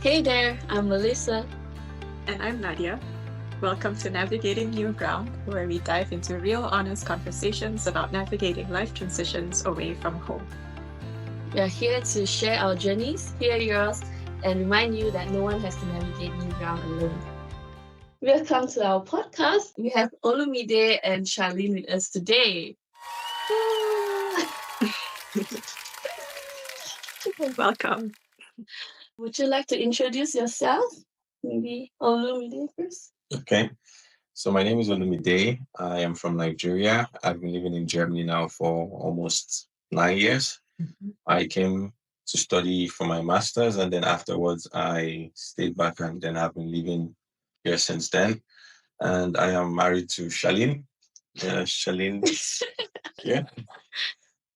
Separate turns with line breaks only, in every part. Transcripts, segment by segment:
Hey there, I'm Melissa.
And I'm Nadia. Welcome to Navigating New Ground, where we dive into real, honest conversations about navigating life transitions away from home.
We are here to share our journeys, hear yours, and remind you that no one has to navigate new ground alone. Welcome to our podcast. We have Olumide and Charlene with us today.
Welcome.
Would you like to introduce yourself? Maybe Olumide first.
Okay. So my name is Olumide. I am from Nigeria. I've been living in Germany now for almost 9 years. I came to study for my master's, and then afterwards I stayed back, and then I've been living here since then. And I am married to Charlene. Charlene is here.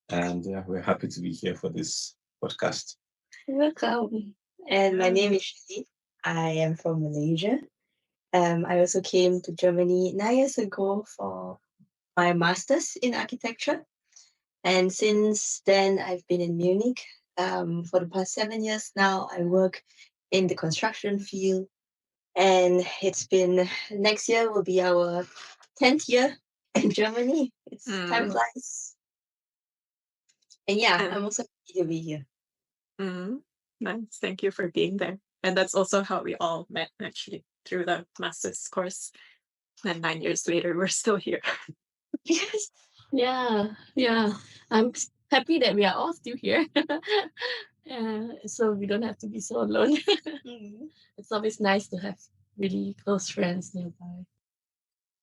And we're happy to be here for this podcast.
Welcome.
And my name is Shadi. I am from Malaysia. I also came to Germany 9 years ago for my master's in architecture. And since then, I've been in Munich. For the past 7 years now, I work in the construction field. And next year will be our 10th year in Germany. Time flies. And I'm also happy to be here.
Nice. Thank you for being there. And that's also how we all met, actually, through the master's course. And 9 years later, we're still here.
Yes. Yeah. I'm happy that we are all still here. So we don't have to be so alone. It's always nice to have really close friends nearby.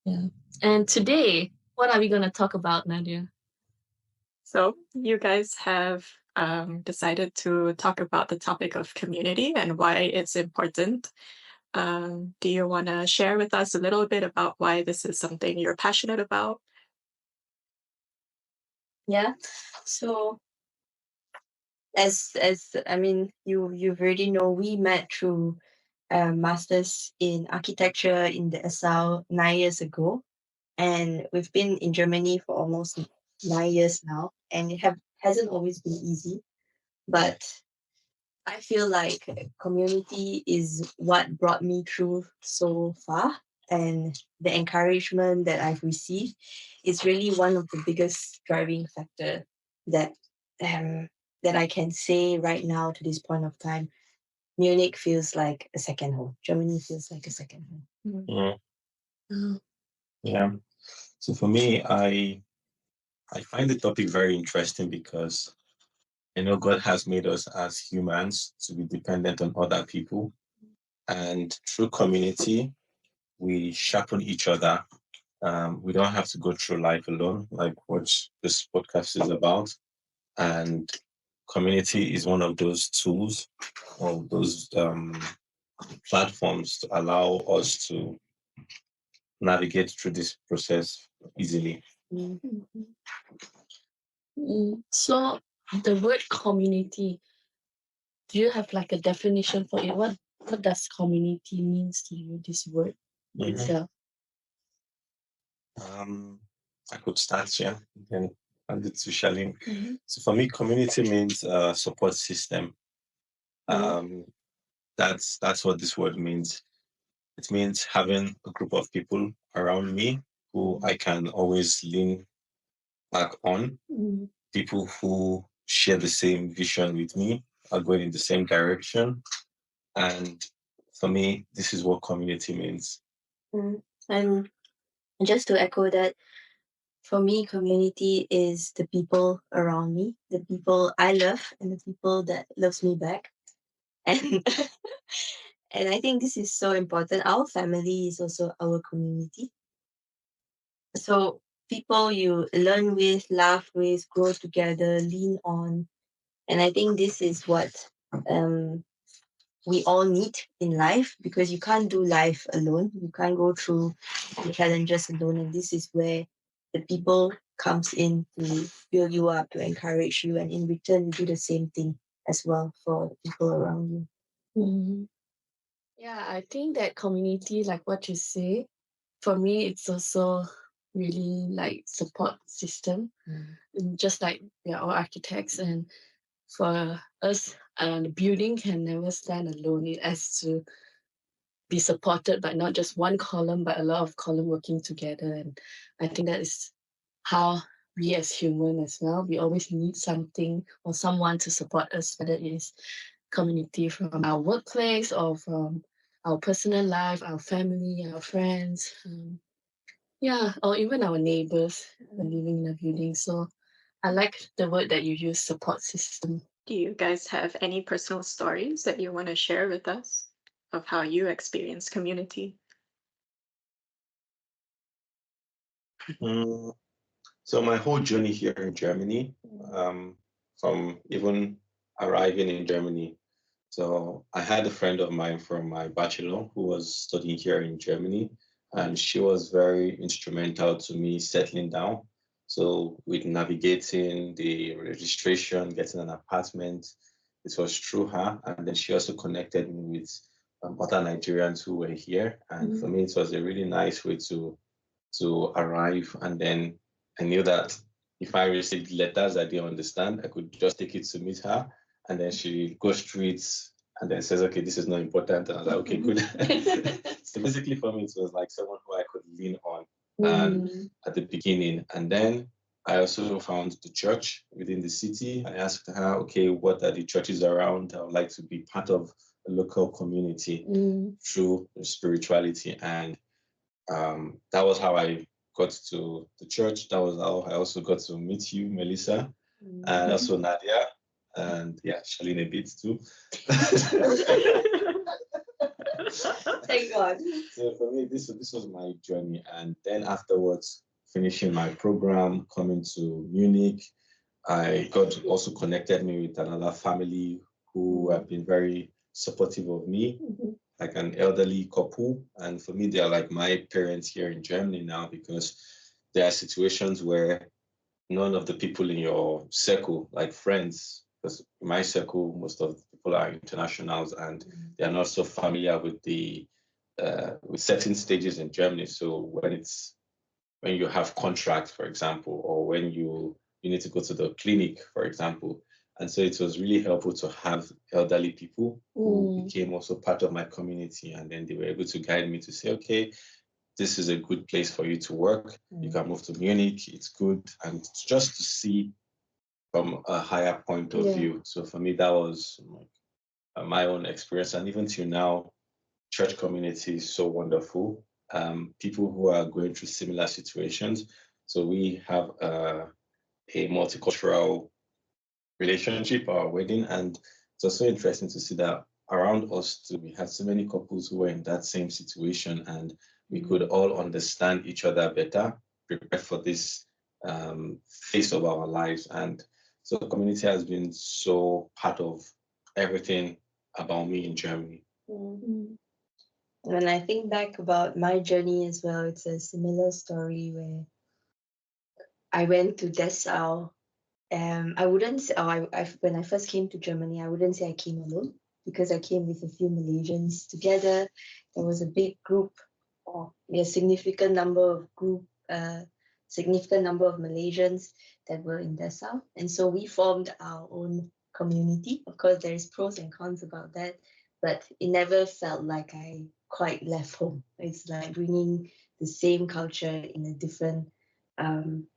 Yeah. And today, what are we going to talk about, Nadia?
So you guys have decided to talk about the topic of community and why it's important. Do you want to share with us a little bit about why this is something you're passionate about?
Yeah. So as I mean, you already know, we met through masters in architecture in the SL 9 years ago, and we've been in Germany for almost 9 years now, and it hasn't always been easy, but I feel like community is what brought me through so far, and the encouragement that I've received is really one of the biggest driving factor that that I can say right now to this point of time. Munich feels like a second home. Germany feels like a second home.
Yeah. So for me, I find the topic very interesting because God has made us as humans to be dependent on other people, and through community, we sharpen each other. We don't have to go through life alone, like what this podcast is about. And community is one of those tools or those platforms to allow us to navigate through this process easily.
So the word community, do you have like a definition for it? What does community means to you, this word itself?
I could start here and hand it to Charlene. So for me, community means support system. That's what this word means. It means having a group of people around me who I can always lean back on. People who share the same vision with me, are going in the same direction. And for me, this is what community means.
And just to echo that, for me, community is the people around me, the people I love, and the people that loves me back. And and I think this is so important. Our family is also our community. So people you learn with, laugh with, grow together, lean on. And I think this is what we all need in life, because you can't do life alone. You can't go through the challenges alone. And this is where the people comes in to build you up, to encourage you. And in return, you do the same thing as well for the people around you.
Yeah, I think that community, like what you say, for me, it's also really like support system. And just like we are all architects, and for us the building can never stand alone. It has to be supported by not just one column, but a lot of column working together. And I think that is how we as human as well, we always need something or someone to support us, whether it is community from our workplace or from our personal life, our family, our friends, yeah, or even our neighbors living in a building. So I like the word that you use, support system.
Do you guys have any personal stories that you want to share with us of how you experience community?
So my whole journey here in Germany, from even arriving in Germany. So I had a friend of mine from my bachelor who was studying here in Germany, and she was very instrumental to me settling down. So with navigating the registration, getting an apartment, it was through her. And then she also connected me with other Nigerians who were here. And for me, it was a really nice way to arrive. And then I knew that if I received letters I didn't understand, I could just take it to meet her. And then she goes through it and then says, okay, this is not important. And I was like, okay, good. So basically for me, it was like someone who I could lean on at the beginning. And then I also found the church within the city. I asked her, okay, what are the churches around? I would like to be part of a local community through spirituality. And that was how I got to the church. That was how I also got to meet you, Melissa, and also Nadia, and yeah, Charlene a bit too.
Thank God.
So for me, this was my journey, and then afterwards, finishing my program, coming to Munich, God also connected me with another family who have been very supportive of me, like an elderly couple. And for me, they are like my parents here in Germany now, because there are situations where none of the people in your circle, like friends, because in my circle, most of the people are internationals and they are not so familiar with with certain stages in Germany. So when you have contracts, for example, or when you need to go to the clinic, for example. And so it was really helpful to have elderly people who became also part of my community. And then they were able to guide me to say, okay, this is a good place for you to work. You can move to Munich. It's good. And just to see from a higher point of view. So for me, that was my own experience. And even till now, church community is so wonderful. People who are going through similar situations. So we have a multicultural relationship, our wedding, and it's also interesting to see that around us too, we had so many couples who were in that same situation, and we could all understand each other better, prepare for this phase of our lives. And so the community has been so part of everything about me in Germany.
When I think back about my journey as well, it's a similar story where I went to Dessau. I wouldn't say, when I first came to Germany, I wouldn't say I came alone, because I came with a few Malaysians together. There was a big group, or a significant number of Malaysians that were in Dessau. And so we formed our own community. Of course, there is pros and cons about that, but it never felt like I quite left home. It's like bringing the same culture in a different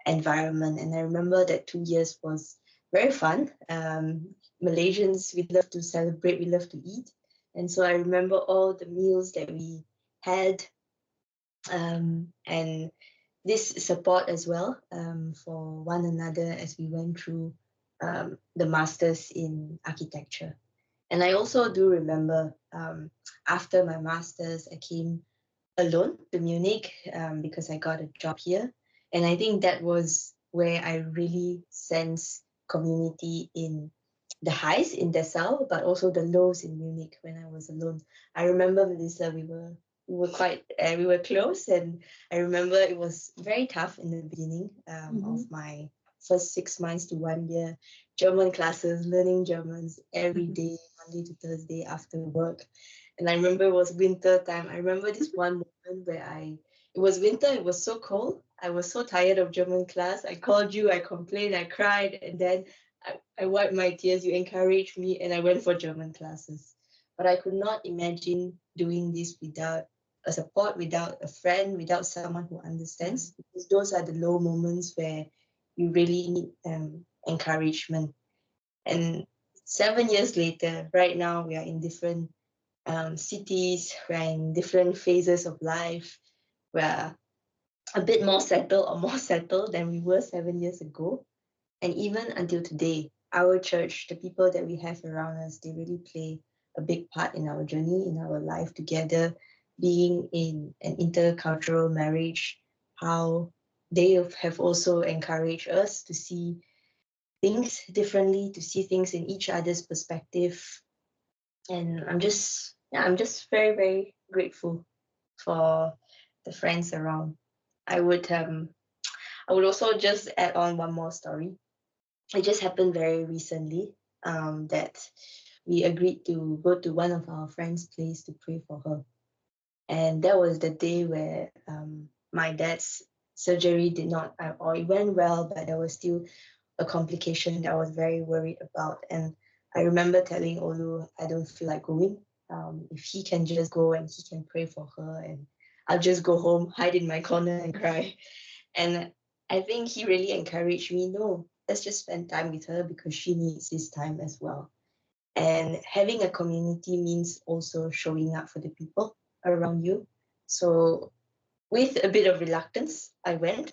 environment. And I remember that 2 years was very fun. Malaysians, we love to celebrate, we love to eat. And so I remember all the meals that we had, and this support as well for one another as we went through the masters in architecture. And I also do remember after my masters, I came alone to Munich because I got a job here. And I think that was where I really sensed community in the highs in Dessau, but also the lows in Munich when I was alone. I remember, Melissa, we were close, and I remember it was very tough in the beginning of my first 6 months to 1 year. German classes, learning Germans every day, Monday to Thursday after work. And I remember it was winter time. I remember this one moment where it was winter, it was so cold. I was so tired of German class. I called you, I complained, I cried, and then I wiped my tears, you encouraged me, and I went for German classes. But I could not imagine doing this without a support, without a friend, without someone who understands. Because those are the low moments where you really need encouragement. And 7 years later, right now, we are in different cities, we're in different phases of life. We're a bit more settled or more settled than we were 7 years ago. And even until today, our church, the people that we have around us, they really play a big part in our journey, in our life together, being in an intercultural marriage, how they have also encouraged us to see things differently, to see things in each other's perspective. And I'm just very, very grateful for the friends around. I would also just add on one more story. It just happened very recently that we agreed to go to one of our friends' place to pray for her. And that was the day where my dad's surgery did not, or it went well, but there was still a complication that I was very worried about. And I remember telling Olu, I don't feel like going. If he can just go and he can pray for her, and I'll just go home, hide in my corner and cry. And I think he really encouraged me, no, let's just spend time with her because she needs this time as well. And having a community means also showing up for the people around you. So with a bit of reluctance, I went,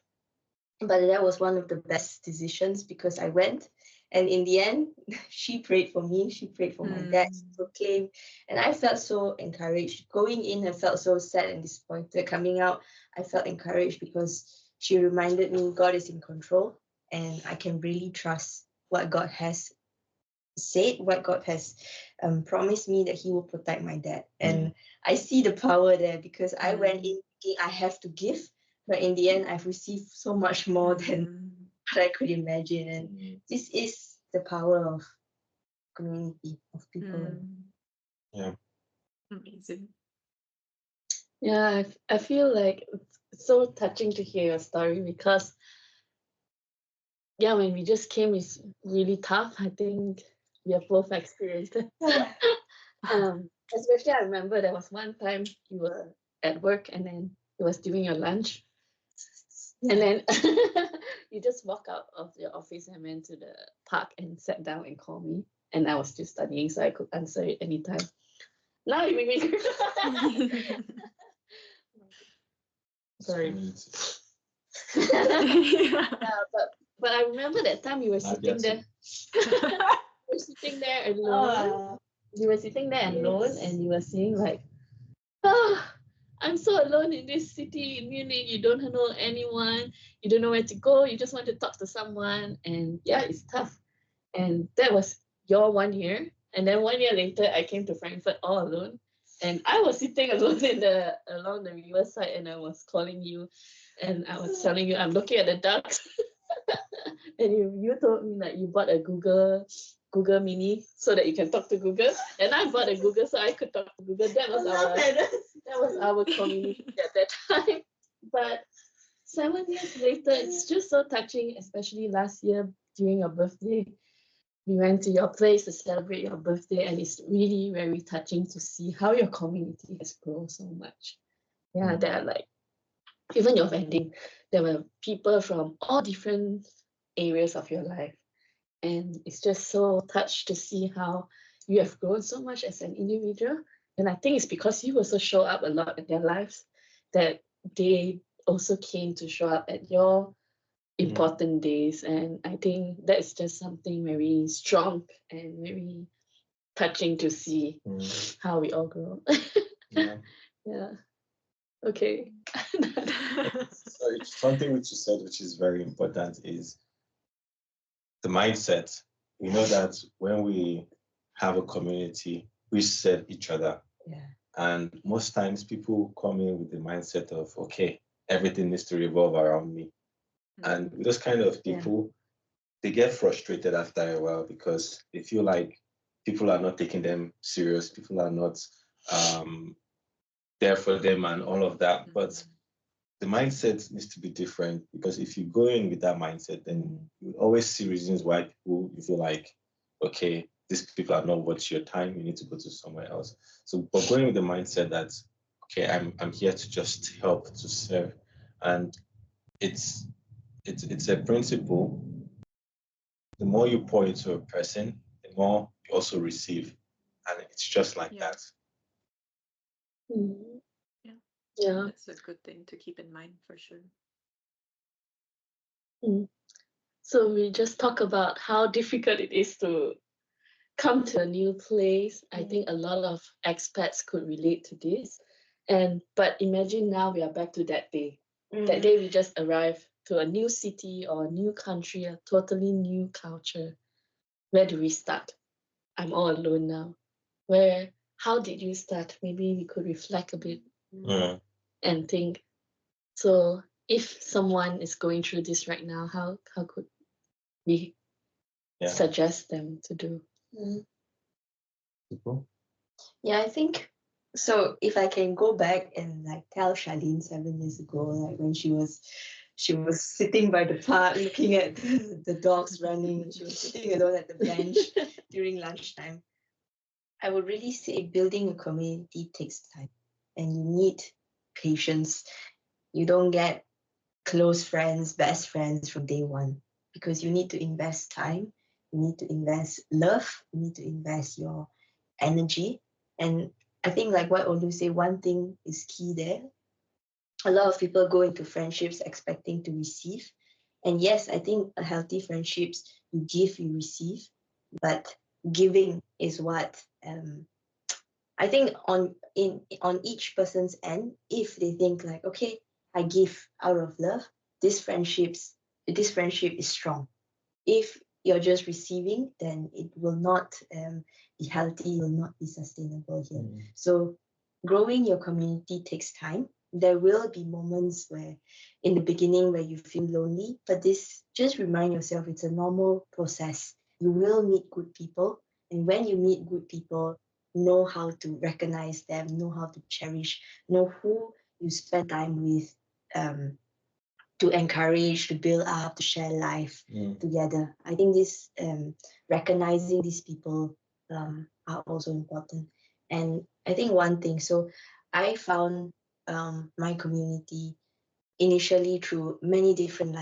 but that was one of the best decisions because I went. And in the end, she prayed for me, she prayed for my dad, she proclaimed, and I felt so encouraged. Going in, I felt so sad and disappointed. Coming out, I felt encouraged because she reminded me God is in control and I can really trust what God has said, what God has promised me that He will protect my dad. And I see the power there because I went in thinking I have to give, but in the end, I've received so much more than what I could imagine. And this is the power of community, of people.
Yeah.
Amazing.
Yeah, I feel like it's so touching to hear your story because, yeah, when we just came, it's really tough. I think we have both experienced it. Especially, I remember there was one time you were at work and then it was during your lunch. And then you just walk out of your office and went to the park and sat down and called me. And I was still studying, so I could answer it anytime. Now you make me cry. Sorry. Yeah, but I remember that time you were sitting there. You were sitting there alone. You were sitting there alone and you were saying like, oh, I'm so alone in this city in Munich. You don't know anyone. You don't know where to go. You just want to talk to someone. And yeah, it's tough. And that was your 1 year. And then 1 year later, I came to Frankfurt all alone. And I was sitting alone along the riverside and I was calling you. And I was telling you, I'm looking at the ducks. And you told me that you bought a Google Mini so that you can talk to Google, and I bought a Google so I could talk to Google. That was our community at that time. But 7 years later, it's just so touching, especially last year during your birthday. We went to your place to celebrate your birthday, and it's really very touching to see how your community has grown so much. Yeah, there are like, even your wedding, there were people from all different areas of your life. And it's just so touched to see how you have grown so much as an individual. And I think it's because you also show up a lot in their lives that they also came to show up at your important days. And I think that's just something very strong and very touching to see how we all grow. Yeah. Okay.
So something which you said, which is very important, is the mindset. We know that when we have a community, we serve each other.
Yeah.
And most times people come in with the mindset of, okay, everything needs to revolve around me. And with those kind of people, they get frustrated after a while because they feel like people are not taking them serious, people are not there for them and all of that. But the mindset needs to be different, because if you go in with that mindset, then you will always see reasons why people, you feel like, okay, these people are not worth your time, you need to go to somewhere else. So, but going with the mindset that, okay, I'm here to just help, to serve, and it's a principle. The more you pour into a person, the more you also receive, and it's just like
Yeah.
that.
Mm.
Yeah.
Yeah.
That's a good thing to keep in mind for sure.
So we just talk about how difficult it is to come to a new place. I think a lot of expats could relate to this. But imagine now we are back to that day. That day we just arrived to a new city or a new country, a totally new culture. Where do we start? I'm all alone now. How did you start? Maybe we could reflect a bit
Mm.
and think. So if someone is going through this right now, how could we
Yeah.
suggest them to do?
People.
Yeah, I think so. If I can go back and like tell Charlene 7 years ago, like when she was sitting by the park looking at the dogs running, and she was sitting alone at the bench during lunchtime, I would really say building a community takes time, and you need patience. You don't get close friends, best friends from day one, because you need to invest time, you need to invest love, you need to invest your energy. And I think, like what Olu say, one thing is key there. A lot of people go into friendships expecting to receive. And yes, I think a healthy friendships, you give, you receive, but giving is what I think on each person's end, if they think like, okay, I give out of love, this friendship is strong. If you're just receiving, then it will not be healthy, will not be sustainable here. So growing your community takes time. There will be moments where in the beginning where you feel lonely, but this, just remind yourself, it's a normal process. You will meet good people, and when you meet good people, know how to recognize them, know how to cherish, know who you spend time with, to encourage, to build up, to share life together. I think this recognizing these people are also important. And I think one thing, so I found my community initially through many different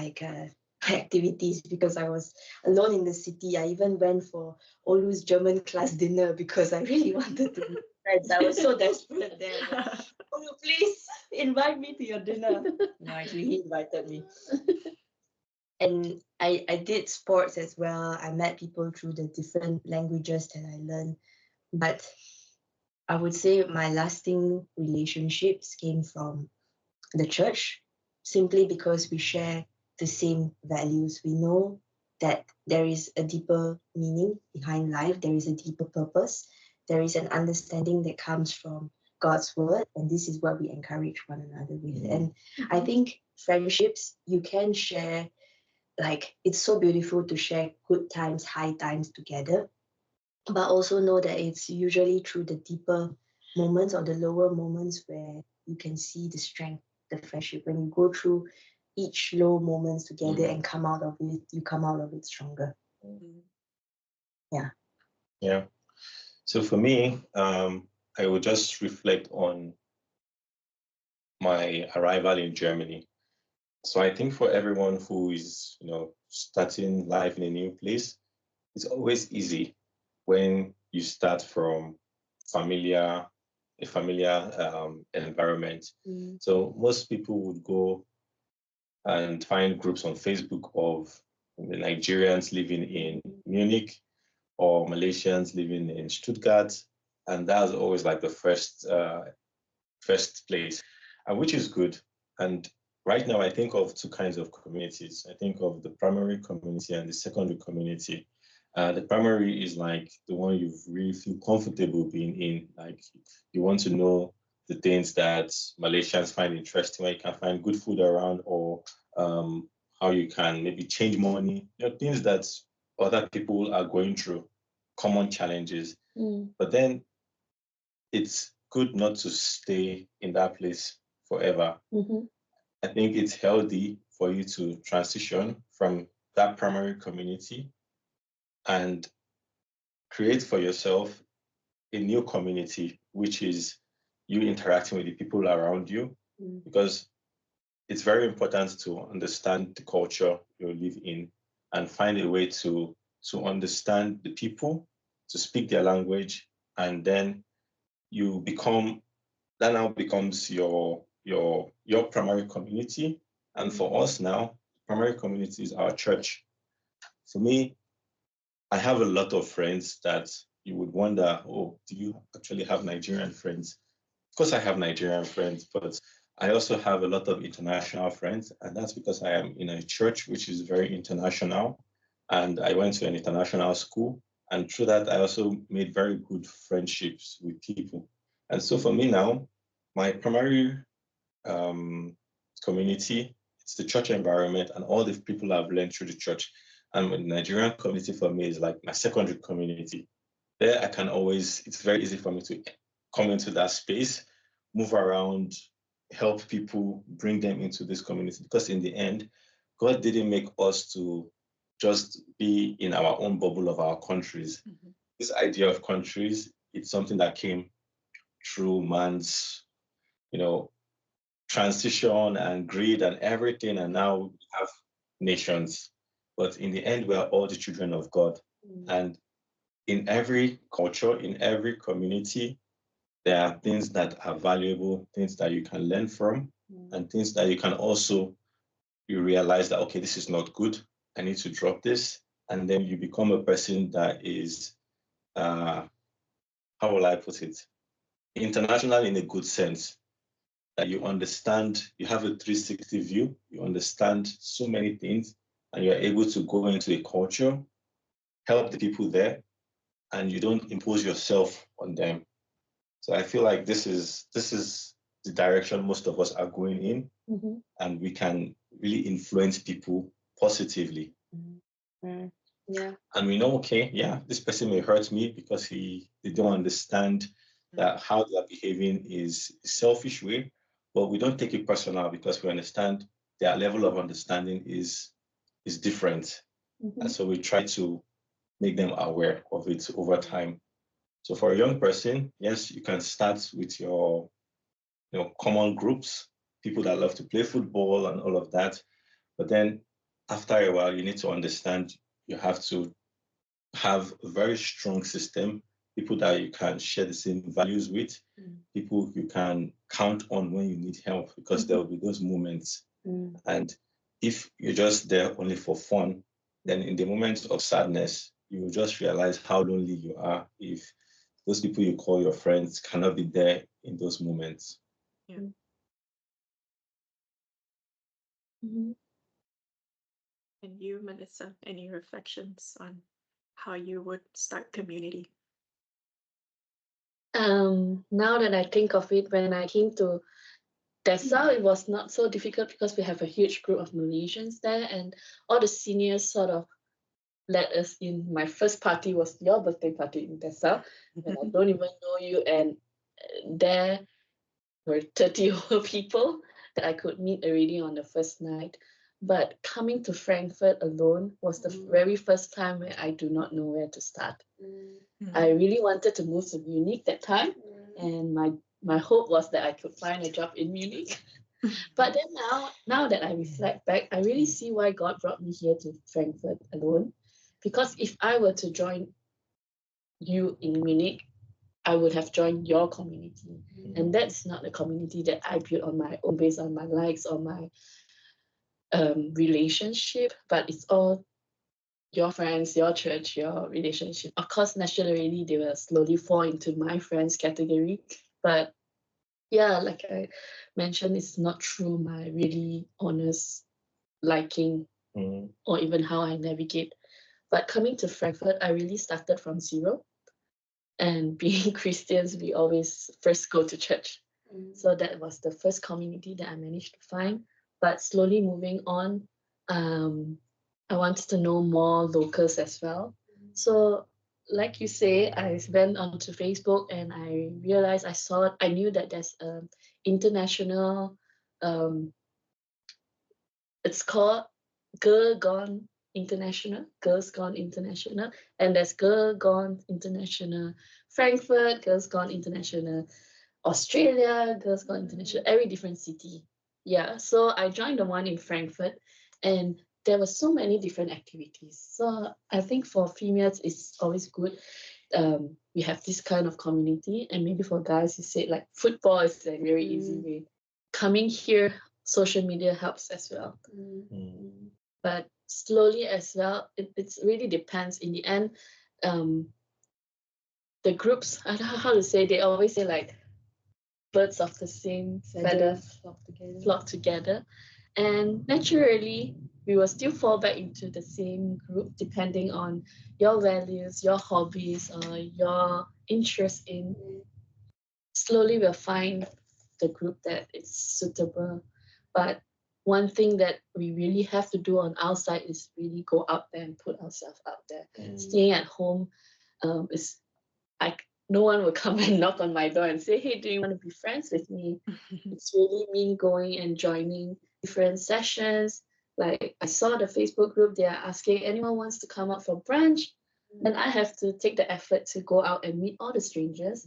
activities, because I was alone in the city. I even went for Olu's German class dinner because I really wanted to meet friends. I was so desperate there. Olu, please invite me to your dinner. No, actually, he invited me. And I did sports as well. I met people through the different languages that I learned. But I would say my lasting relationships came from the church, simply because we share the same values. We know that there is a deeper meaning behind life, there is a deeper purpose, there is an understanding that comes from God's word, and this is what we encourage one another with. And I think friendships, you can share, like, it's so beautiful to share good times, high times together, but also know that it's usually through the deeper moments or the lower moments where you can see the strength, the friendship. When you go through each low moments together and come out of it, you come out of it stronger. Yeah.
Yeah. So for me, I will just reflect on my arrival in Germany. So I think for everyone who is, starting life in a new place, it's always easy when you start from a familiar environment. So most people would go and find groups on Facebook of the Nigerians living in Munich or Malaysians living in Stuttgart, and that's always like the first place, and which is good. And right now, I think of two kinds of communities. I think of the primary community and the secondary community. The primary is like the one you really feel comfortable being in. Like you want to know the things that Malaysians find interesting, where you can find good food around, or how you can maybe change money. Things that other people are going through, common challenges. But then it's good not to stay in that place forever. I think it's healthy for you to transition from that primary community and create for yourself a new community, which is you interacting with the people around you, because it's very important to understand the culture you live in and find a way to understand the people, to speak their language, and then that now becomes your primary community. And for us now, primary community is our church. For me, I have a lot of friends that you would wonder, oh, do you actually have Nigerian friends? Of course, I have Nigerian friends, but I also have a lot of international friends, and that's because I am in a church which is very international, and I went to an international school, and through that, I also made very good friendships with people. And so for me now, my primary community, it's the church environment and all the people I've learned through the church. And the Nigerian community for me is like my secondary community. There I can always, it's very easy for me to come into that space, move around, help people, bring them into this community. Because in the end, God didn't make us to just be in our own bubble of our countries. This idea of countries, it's something that came through man's, transition and greed and everything. And now we have nations. But in the end, we are all the children of God. And in every culture, in every community, there are things that are valuable, things that you can learn from, and things that you can also, you realize that, okay, this is not good. I need to drop this. And then you become a person that is, how will I put it? International in a good sense, that you understand, you have a 360 view, you understand so many things, and you're able to go into a culture, help the people there, and you don't impose yourself on them. So I feel like this is the direction most of us are going in, and we can really influence people positively.
Yeah.
And we know, okay, yeah, this person may hurt me because they don't understand that how they're behaving is a selfish way, but we don't take it personal because we understand their level of understanding is different. And so we try to make them aware of it over time. So for a young person, yes, you can start with your common groups, people that love to play football and all of that. But then after a while, you need to understand you have to have a very strong system, people that you can share the same values with, people you can count on when you need help, because there will be those moments. And if you're just there only for fun, then in the moments of sadness, you will just realize how lonely you are if those people you call your friends cannot be there in those moments.
Yeah. And you, Melissa, any reflections on how you would start community?
Now that I think of it, when I came to Dessau, it was not so difficult because we have a huge group of Malaysians there, and all the seniors sort of let us in. My first party was your birthday party in Dessau, and I don't even know you, and there were 30 over people that I could meet already on the first night. But coming to Frankfurt alone was the very first time where I do not know where to start. I really wanted to move to Munich that time, and my hope was that I could find a job in Munich. But then now that I reflect back, I really see why God brought me here to Frankfurt alone. Because if I were to join you in Munich, I would have joined your community. And that's not a community that I built on my own based on my likes or my relationship, but it's all your friends, your church, your relationship. Of course, naturally, they will slowly fall into my friends category. But yeah, like I mentioned, it's not through my really honest liking or even how I navigate. But coming to Frankfurt, I really started from zero. And being Christians, we always first go to church. So that was the first community that I managed to find. But slowly moving on, I wanted to know more locals as well. So, like you say, I went onto Facebook and I realized I knew that there's international it's called Girl Gone International, Girls Gone International, and there's Girl Gone International Frankfurt, Girls Gone International Australia, Girls Gone International, every different city. Yeah, so I joined the one in Frankfurt, and there were so many different activities. So I think for females, it's always good. We have this kind of community, and maybe for guys, you said like football is a very easy way. Coming here, social media helps as well. But slowly as well, it really depends. In the end, the groups, I don't know how to say, they always say like birds of the same feather flock together. And naturally, we will still fall back into the same group depending on your values, your hobbies, or your interest in. Slowly, we'll find the group that is suitable. But one thing that we really have to do on our side is really go out there and put ourselves out there. Staying at home is no one will come and knock on my door and say, hey, do you want to be friends with me? It's really me going and joining different sessions. Like I saw the Facebook group, they are asking anyone wants to come out for brunch. And I have to take the effort to go out and meet all the strangers.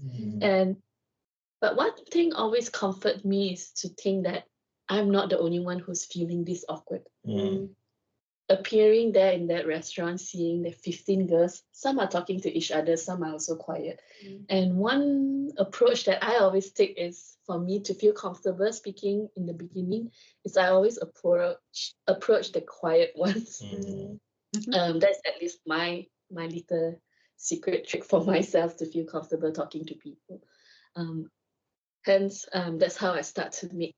But one thing always comforts me is to think that I'm not the only one who's feeling this awkward. Appearing there in that restaurant, seeing the 15 girls, some are talking to each other, some are also quiet. And one approach that I always take is for me to feel comfortable speaking in the beginning is I always approach the quiet ones. That's at least my little secret trick for myself to feel comfortable talking to people. Hence, that's how I start to make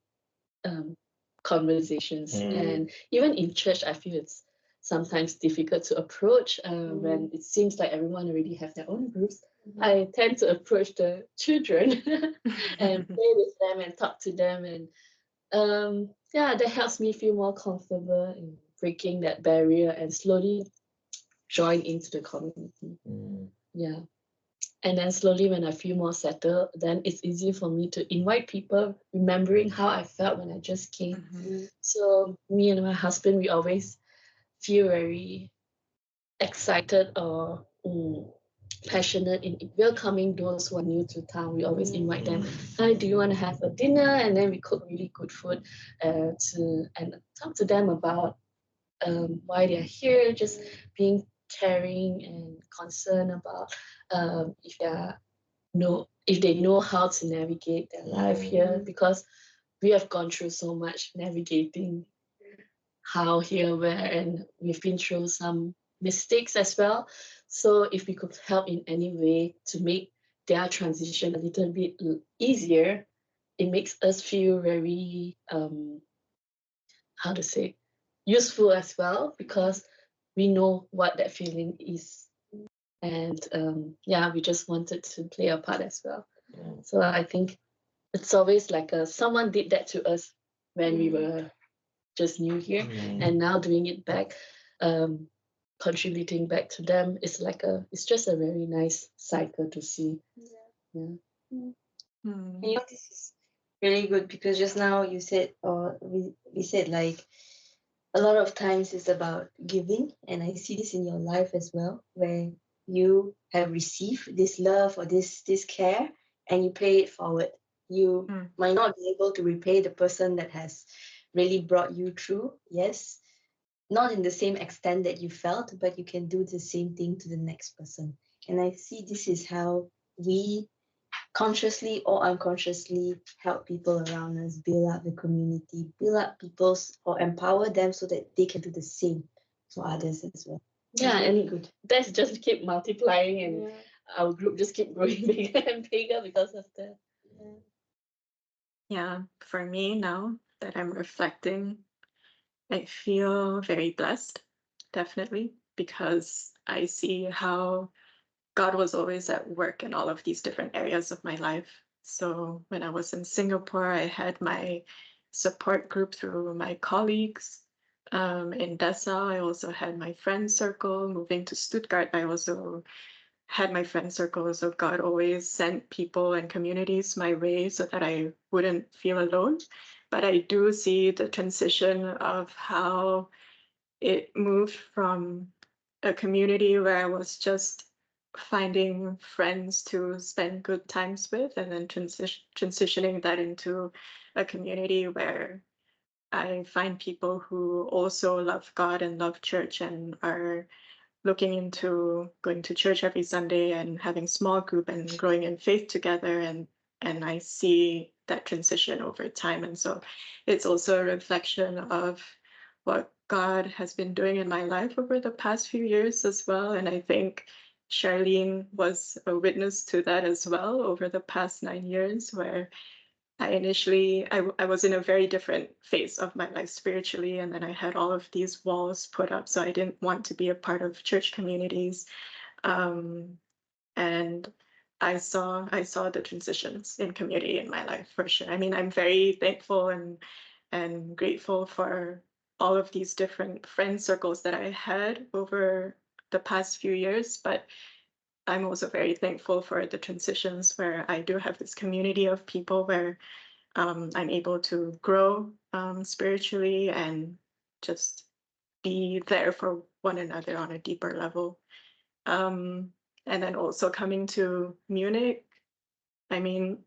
conversations. And even in church, I feel it's sometimes difficult to approach when it seems like everyone already have their own groups. I tend to approach the children and play with them and talk to them. And that helps me feel more comfortable in breaking that barrier and slowly join into the community. Yeah. And then slowly, when I feel more settled, then it's easy for me to invite people, remembering how I felt when I just came. So me and my husband, we always feel very excited or passionate in welcoming those who are new to town. We always invite them, hi, do you want to have a dinner? And then we cook really good food and talk to them about why they're here, just being caring and concerned about if they know how to navigate their life here, because we have gone through so much navigating how, here, where, and we've been through some mistakes as well. So if we could help in any way to make their transition a little bit easier, it makes us feel very useful as well, because we know what that feeling is. And we just wanted to play a part as well. So I think it's always like someone did that to us when we were just new here, and now doing it back, contributing back to them, it's just a very nice cycle to see.
And this is really good, because just now you said, or we said, like, a lot of times it's about giving, and I see this in your life as well, where you have received this love or this care, and you pay it forward. You might not be able to repay the person that has really brought you through, yes, not in the same extent that you felt, but you can do the same thing to the next person. And I see this is how we consciously or unconsciously help people around us build up the community, build up or empower them so that they can do the same for others as well.
Yeah, and good. That's just keep multiplying, and our group just keep growing bigger and bigger because of that.
Yeah, for me now that I'm reflecting, I feel very blessed, definitely, because I see how God was always at work in all of these different areas of my life. So when I was in Singapore, I had my support group through my colleagues. In Dessau, I also had my friend circle. Moving to Stuttgart, I also had my friend circle. So God always sent people and communities my way so that I wouldn't feel alone. But I do see the transition of how it moved from a community where I was just finding friends to spend good times with, and then transitioning that into a community where I find people who also love God and love church and are looking into going to church every Sunday and having small group and growing in faith together, and I see that transition over time. And so it's also a reflection of what God has been doing in my life over the past few years as well. And I think Charlene was a witness to that as well over the past 9 years, where I was in a very different phase of my life spiritually, and then I had all of these walls put up, so I didn't want to be a part of church communities. And I saw the transitions in community in my life for sure. I mean, I'm very thankful and grateful for all of these different friend circles that I had over the past few years, but I'm also very thankful for the transitions where I do have this community of people where I'm able to grow spiritually and just be there for one another on a deeper level. And then also coming to Munich, I mean,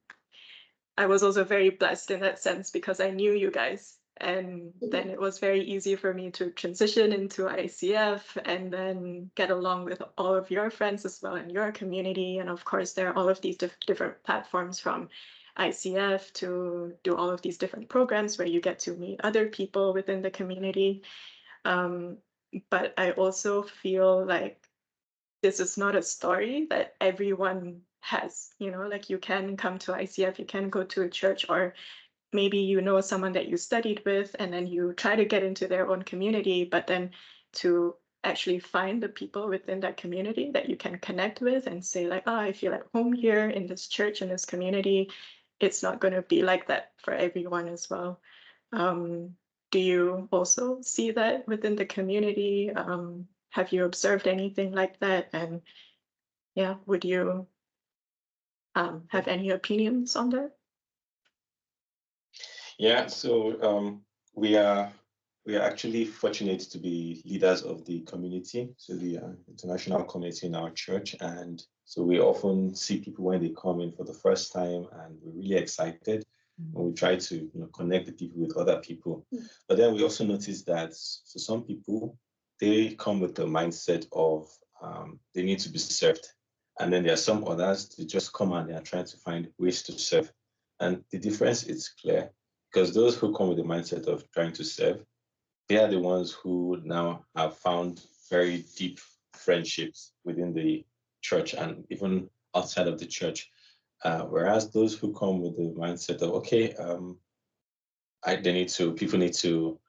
I was also very blessed in that sense because I knew you guys. And then it was very easy for me to transition into ICF and then get along with all of your friends as well in your community. And of course, there are all of these different platforms from ICF to do all of these different programs where you get to meet other people within the community. But I also feel like this is not a story that everyone has, like you can come to ICF, you can go to a church, or maybe you know someone that you studied with and then you try to get into their own community, but then to actually find the people within that community that you can connect with and say like, oh, I feel at home here in this church, in this community, it's not going to be like that for everyone as well. Do you also see that within the community? Have you observed anything like that? And yeah, would you have any opinions on that?
Yeah, so we are actually fortunate to be leaders of the community, so the international community in our church, and so we often see people when they come in for the first time, and we're really excited, and we try to connect the people with other people. But then we also notice that for some people, they come with the mindset of they need to be served, and then there are some others they just come and they are trying to find ways to serve, and the difference is clear. Because those who come with the mindset of trying to serve, they are the ones who now have found very deep friendships within the church and even outside of the church. Whereas those who come with the mindset of, okay, people need to,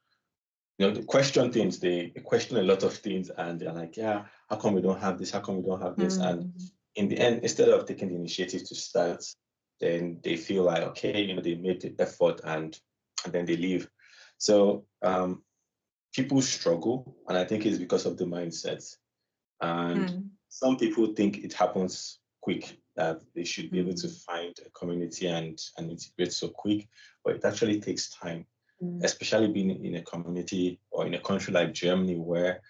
question things. They question a lot of things and they're like, yeah, how come we don't have this? How come we don't have this? And in the end, instead of taking the initiative to start, then they feel like, okay, they made the effort and then they leave. So people struggle, and I think it's because of the mindset. And some people think it happens quick, that they should be able to find a community and integrate so quick, but it actually takes time, especially being in a community or in a country like Germany, where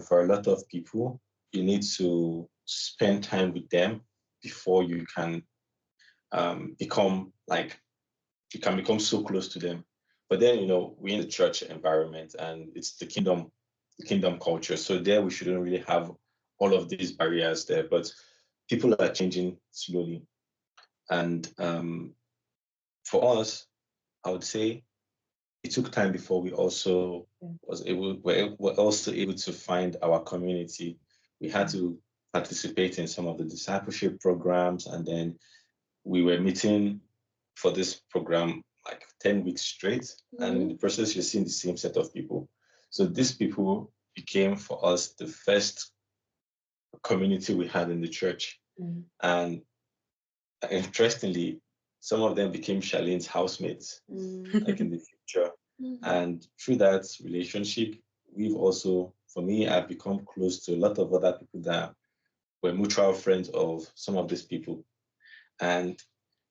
for a lot of people, you need to spend time with them before you can become so close to them. But then, we're in the church environment and it's the kingdom culture. So there we shouldn't really have all of these barriers there, but people are changing slowly. And for us, I would say it took time before we also were also able to find our community. We had to participate in some of the discipleship programs, and then we were meeting for this program like 10 weeks straight. And in the process, you're seeing the same set of people. So these people became for us the first community we had in the church. And interestingly, some of them became Charlene's housemates, like in the future. And through that relationship, we've also, for me, I've become close to a lot of other people that were mutual friends of some of these people. And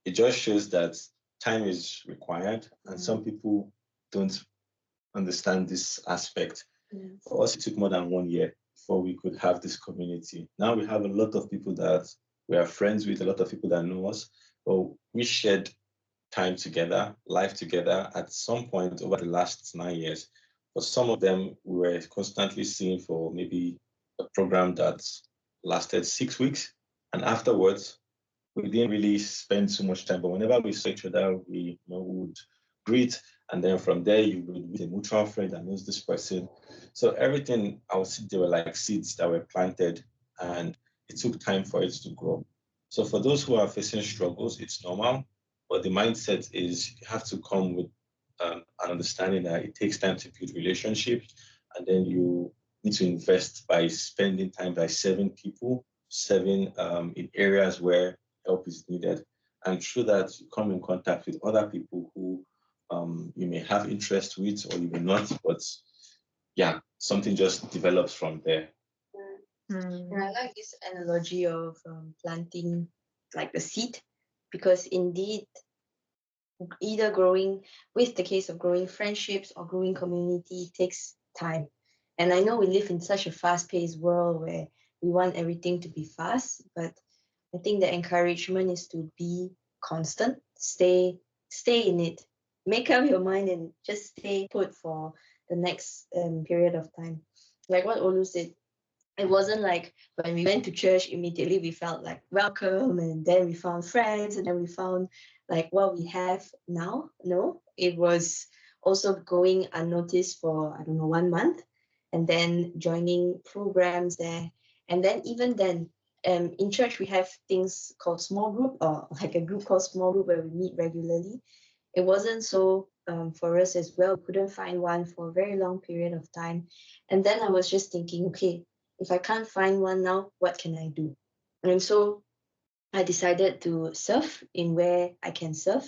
it just shows that time is required, and some people don't understand this aspect. For us, it took more than 1 year before we could have this community. Now we have a lot of people that we are friends with, a lot of people that know us, but we shared time together, life together at some point over the last 9 years. For some of them, we were constantly seeing for maybe a program that lasted 6 weeks. And afterwards, we didn't really spend so much time, but whenever we saw each other, we would greet. And then from there, you would meet a mutual friend that knows this person. So everything, I would say, they were like seeds that were planted, and it took time for it to grow. So for those who are facing struggles, it's normal, but the mindset is you have to come with an understanding that it takes time to build relationships, and then you need to invest by spending time by serving people, serving in areas where help is needed. And through that, you come in contact with other people who you may have interest with or you may not, but yeah, something just develops from there.
And I like this analogy of planting like the seed, because indeed, either growing, with the case of growing friendships or growing community, takes time. And I know we live in such a fast-paced world where we want everything to be fast, but I think the encouragement is to be constant, stay in it, make up your mind and just stay put for the next period of time. Like what Olu said, it wasn't like when we went to church immediately we felt like welcome, and then we found friends, and then we found like what we have now. No, it was also going unnoticed for, I don't know, 1 month, and then joining programs there. And then even then, in church we have things called small group, or like a group called small group where we meet regularly. It wasn't so for us as well. We couldn't find one for a very long period of time. And then I was just thinking, okay, if I can't find one now, what can I do? And so I decided to surf in where I can surf,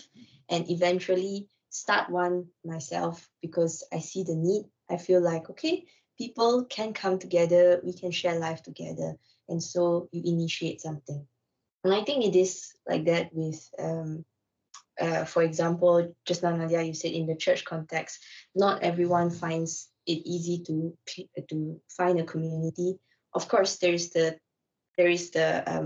and eventually start one myself because I see the need. I feel like, okay, people can come together, we can share life together. And so you initiate something. And I think it is like that with for example, just now, Nadia, you said in the church context, not everyone finds it easy to find a community. Of course, there is the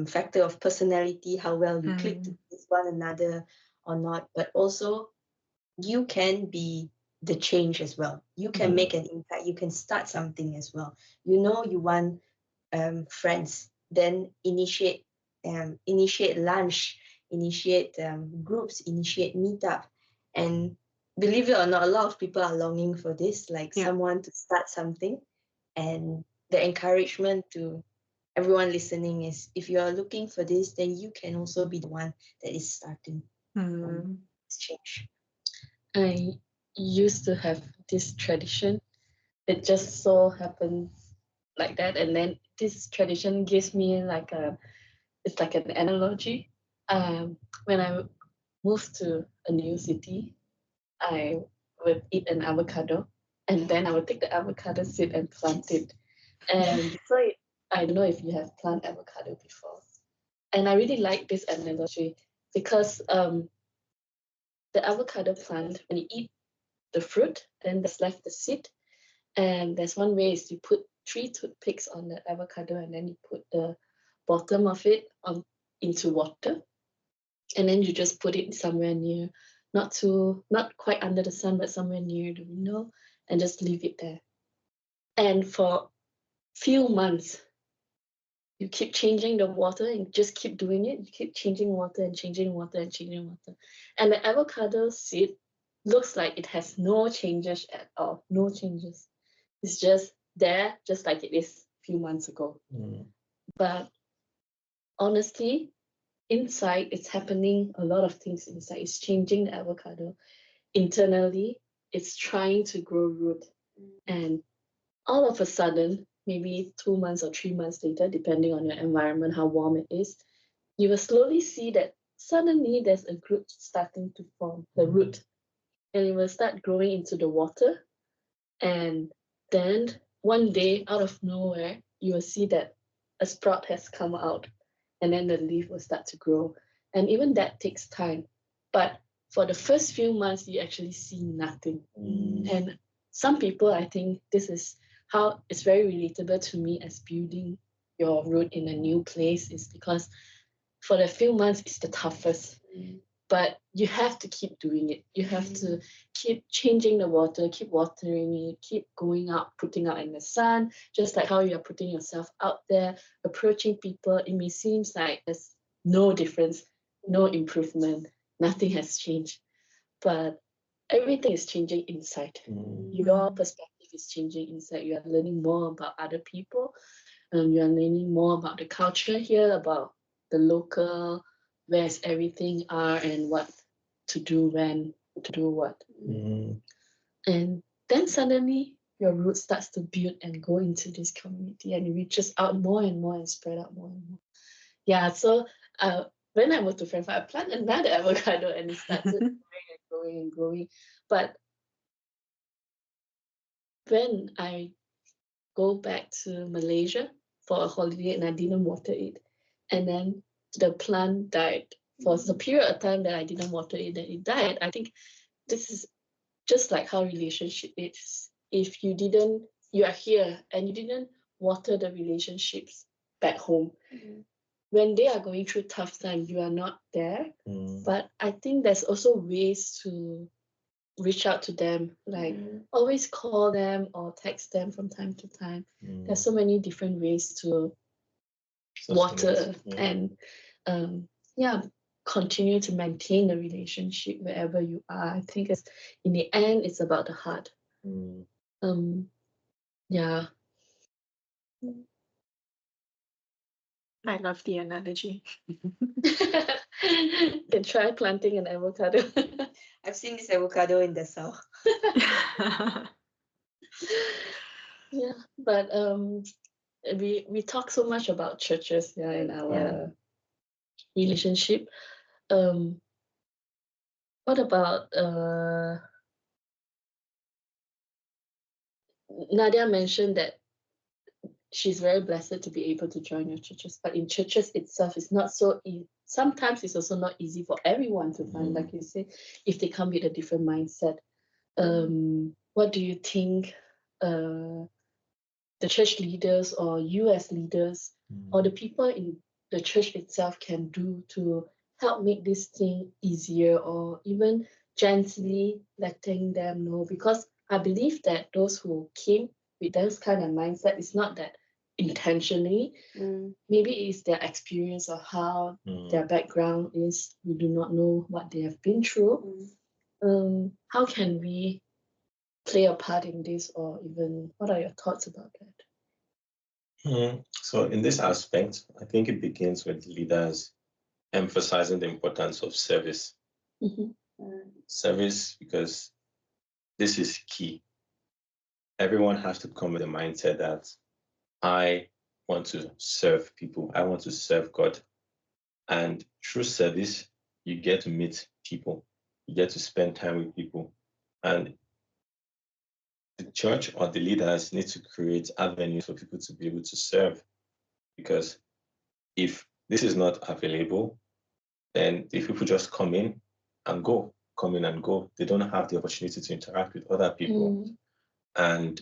factor of personality, how well you click with one another or not, but also you can be the change as well. You can make an impact. You can start something as well. You know you want friends, then initiate lunch, initiate groups, initiate meetup, and believe it or not, a lot of people are longing for this, like someone to start something. And the encouragement to everyone listening is, if you are looking for this, then you can also be the one that is starting this change.
I used to have this tradition. It just so happens like that, and then this tradition gives me like it's like an analogy. When I moved to a new city, I would eat an avocado, and then I would take the avocado seed and plant it. And before it, I don't know if you have planted avocado before. And I really like this analogy because the avocado plant, when you eat the fruit, then there's left the seed. And there's one way is you put 3 toothpicks on the avocado, and then you put the bottom of it into water. And then you just put it somewhere near, not quite under the sun, but somewhere near the window, and just leave it there. And for few months, you keep changing the water and just keep doing it. You keep changing water and changing water and changing water. And the avocado seed looks like it has no changes at all. No changes. It's just there, just like it is a few months ago. But honestly, inside, it's happening a lot of things inside. It's changing the avocado. Internally, it's trying to grow root. And all of a sudden, maybe 2 months or 3 months later, depending on your environment, how warm it is, you will slowly see that suddenly there's a root starting to form, the root. And it will start growing into the water. And then one day, out of nowhere, you will see that a sprout has come out, and then the leaf will start to grow. And even that takes time. But for the first few months, you actually see nothing. And some people, I think this is how it's very relatable to me as building your root in a new place, is because for the few months, it's the toughest. But you have to keep doing it. You have to keep changing the water, keep watering it, keep going out, putting out in the sun, just like how you're putting yourself out there, approaching people. It may seem like there's no difference, no improvement, nothing has changed. But everything is changing inside. Your perspective is changing inside. You are learning more about other people. You are learning more about the culture here, about the local, where's everything are, and what to do when, to do what. And then suddenly your root starts to build and go into this community, and it reaches out more and more and spread out more and more. Yeah, so when I moved to Frankfurt, I planted another avocado, and it started growing and growing and growing. But when I go back to Malaysia for a holiday and I didn't water it, and then the plant died for the period of time that I didn't water it, then it died. I think this is just like how relationship is. If you are here and you didn't water the relationships back home, when they are going through tough times, you are not there. But I think there's also ways to reach out to them, like always call them or text them from time to time. There's so many different ways to water and continue to maintain the relationship wherever you are. I think it's, in the end, it's about the heart. Yeah.
I love the analogy.
You can try planting an avocado.
I've seen this avocado in the south.
Yeah, but we talk so much about churches, in our relationship. What about Nadia mentioned that she's very blessed to be able to join your churches, but in churches itself, it's not so easy. Sometimes it's also not easy for everyone to find, like you say, if they come with a different mindset. What do you think the church leaders or you as leaders or the people in the church itself can do to help make this thing easier, or even gently letting them know? Because I believe that those who came with those kind of mindset, it's not that intentionally. Maybe it's their experience or how their background is. We do not know what they have been through. How can we play a part in this, or even what are your thoughts about that?
So in this aspect, I think it begins with leaders emphasizing the importance of service. Service, because this is key. Everyone has to come with the mindset that I want to serve people. I want to serve God. And through service, you get to meet people. You get to spend time with people. And the church or the leaders need to create avenues for people to be able to serve. Because if this is not available, then if people just come in and go, they don't have the opportunity to interact with other people. And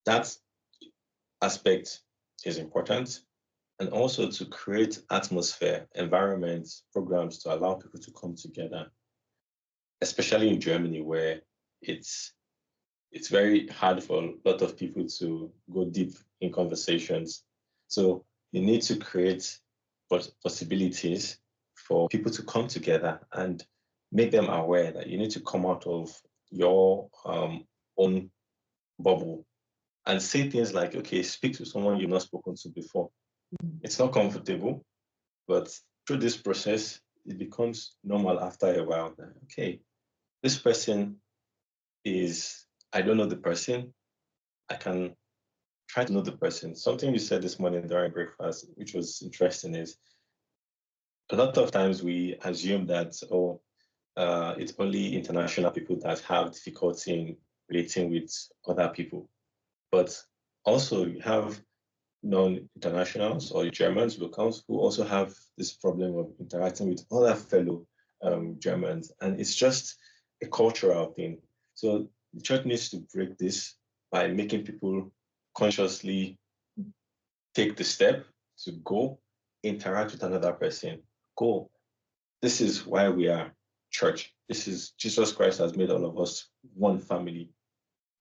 that aspect is important. And also to create atmosphere, environments, programs to allow people to come together, especially in Germany, where it's very hard for a lot of people to go deep in conversations. So you need to create possibilities for people to come together and make them aware that you need to come out of your own bubble and say things like, okay, speak to someone you've not spoken to before. It's not comfortable, but through this process, it becomes normal after a while. Okay, this person is, I don't know the person, I can try to know the person. Something you said this morning during breakfast, which was interesting, is a lot of times we assume that, it's only international people that have difficulty in relating with other people. But also you have non-internationals or Germans, locals, who also have this problem of interacting with other fellow Germans. And it's just a cultural thing. So the church needs to break this by making people consciously take the step to go interact with another person. Go. This is why we are church. This is Jesus Christ has made all of us one family.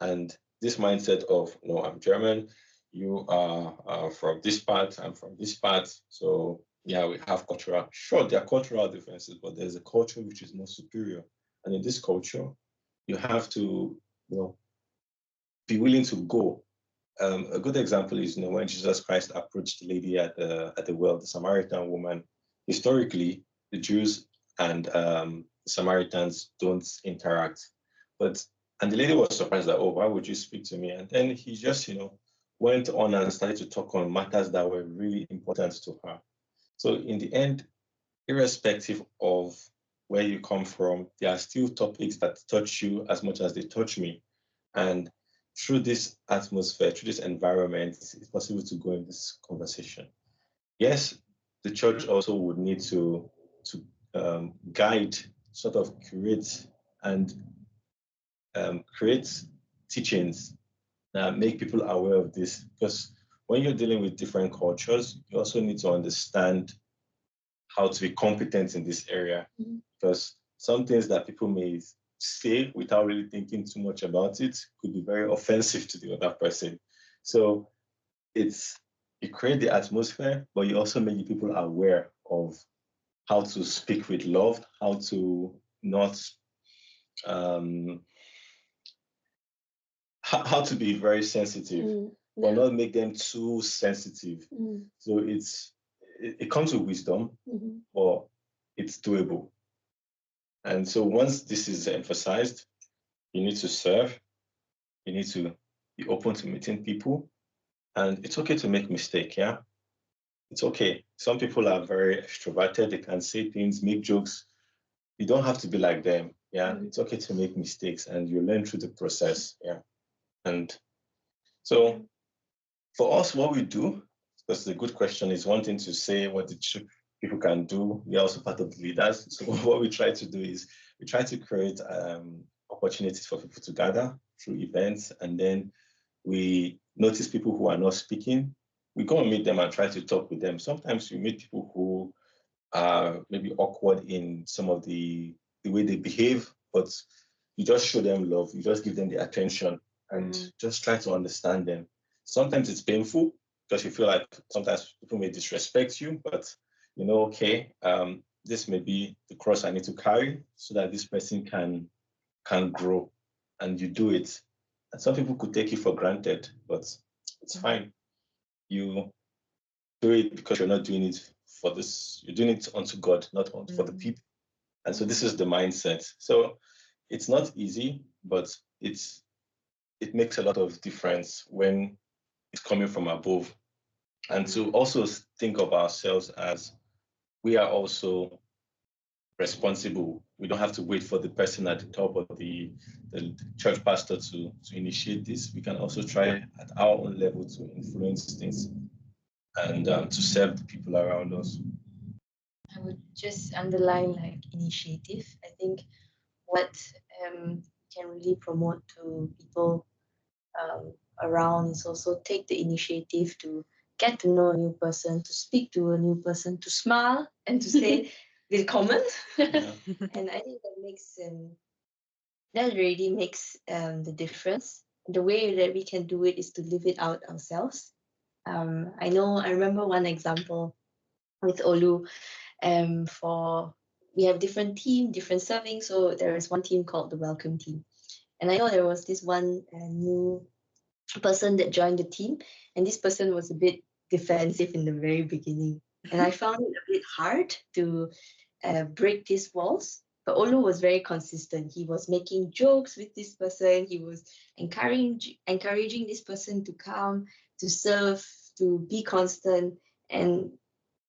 And this mindset of, no, I'm German, you are from this part, I'm from this part. So yeah, we have cultural, sure, there are cultural differences, but there's a culture which is more superior. And in this culture, you have to, be willing to go. A good example is, when Jesus Christ approached the lady at the well, the Samaritan woman. Historically, the Jews and Samaritans don't interact, and the lady was surprised that, oh, why would you speak to me? And then he just, went on and started to talk on matters that were really important to her. So in the end, irrespective of where you come from, there are still topics that touch you as much as they touch me. And through this atmosphere, through this environment, it's possible to go in this conversation. Yes, the church also would need to guide, sort of create and create teachings that make people aware of this. Because when you're dealing with different cultures, you also need to understand how to be competent in this area. Because some things that people may say without really thinking too much about it could be very offensive to the other person. So you create the atmosphere, but you also make the people aware of how to speak with love, how to not how to be very sensitive, but not make them too sensitive. So it comes with wisdom, but it's doable. And so once this is emphasized, you need to serve, you need to be open to meeting people, and it's okay to make mistake, yeah? It's okay. Some people are very extroverted, they can say things, make jokes. You don't have to be like them, yeah? It's okay to make mistakes, and you learn through the process, yeah? And so for us, what we do, because the good question is wanting to say what the people can do. We are also part of the leaders. So what we try to do is we try to create opportunities for people to gather through events, and then we notice people who are not speaking. We go and meet them and try to talk with them. Sometimes we meet people who are maybe awkward in some of the way they behave, but you just show them love. You just give them the attention and just try to understand them. Sometimes it's painful because you feel like sometimes people may disrespect you, but okay, this may be the cross I need to carry so that this person can grow, and you do it. And some people could take you for granted, but it's fine. You do it because you're not doing it for this. You're doing it unto God, not for the people. And so this is the mindset. So it's not easy, but it makes a lot of difference when it's coming from above. And to also think of ourselves as we are also responsible. We don't have to wait for the person at the top of the church pastor to initiate this. We can also try at our own level to influence things and to serve the people around us.
I would just underline initiative. I think what can really promote to people around is also take the initiative to get to know a new person, to speak to a new person, to smile and to say willkommen. And I think that really makes the difference. The way that we can do it is to live it out ourselves. I remember one example with Olu. We have different team, different serving. So there is one team called the Welcome Team. And I know there was this one new person that joined the team, and this person was a bit defensive in the very beginning. And I found it a bit hard to break these walls. But Olu was very consistent. He was making jokes with this person. He was encouraging this person to come, to serve, to be constant. And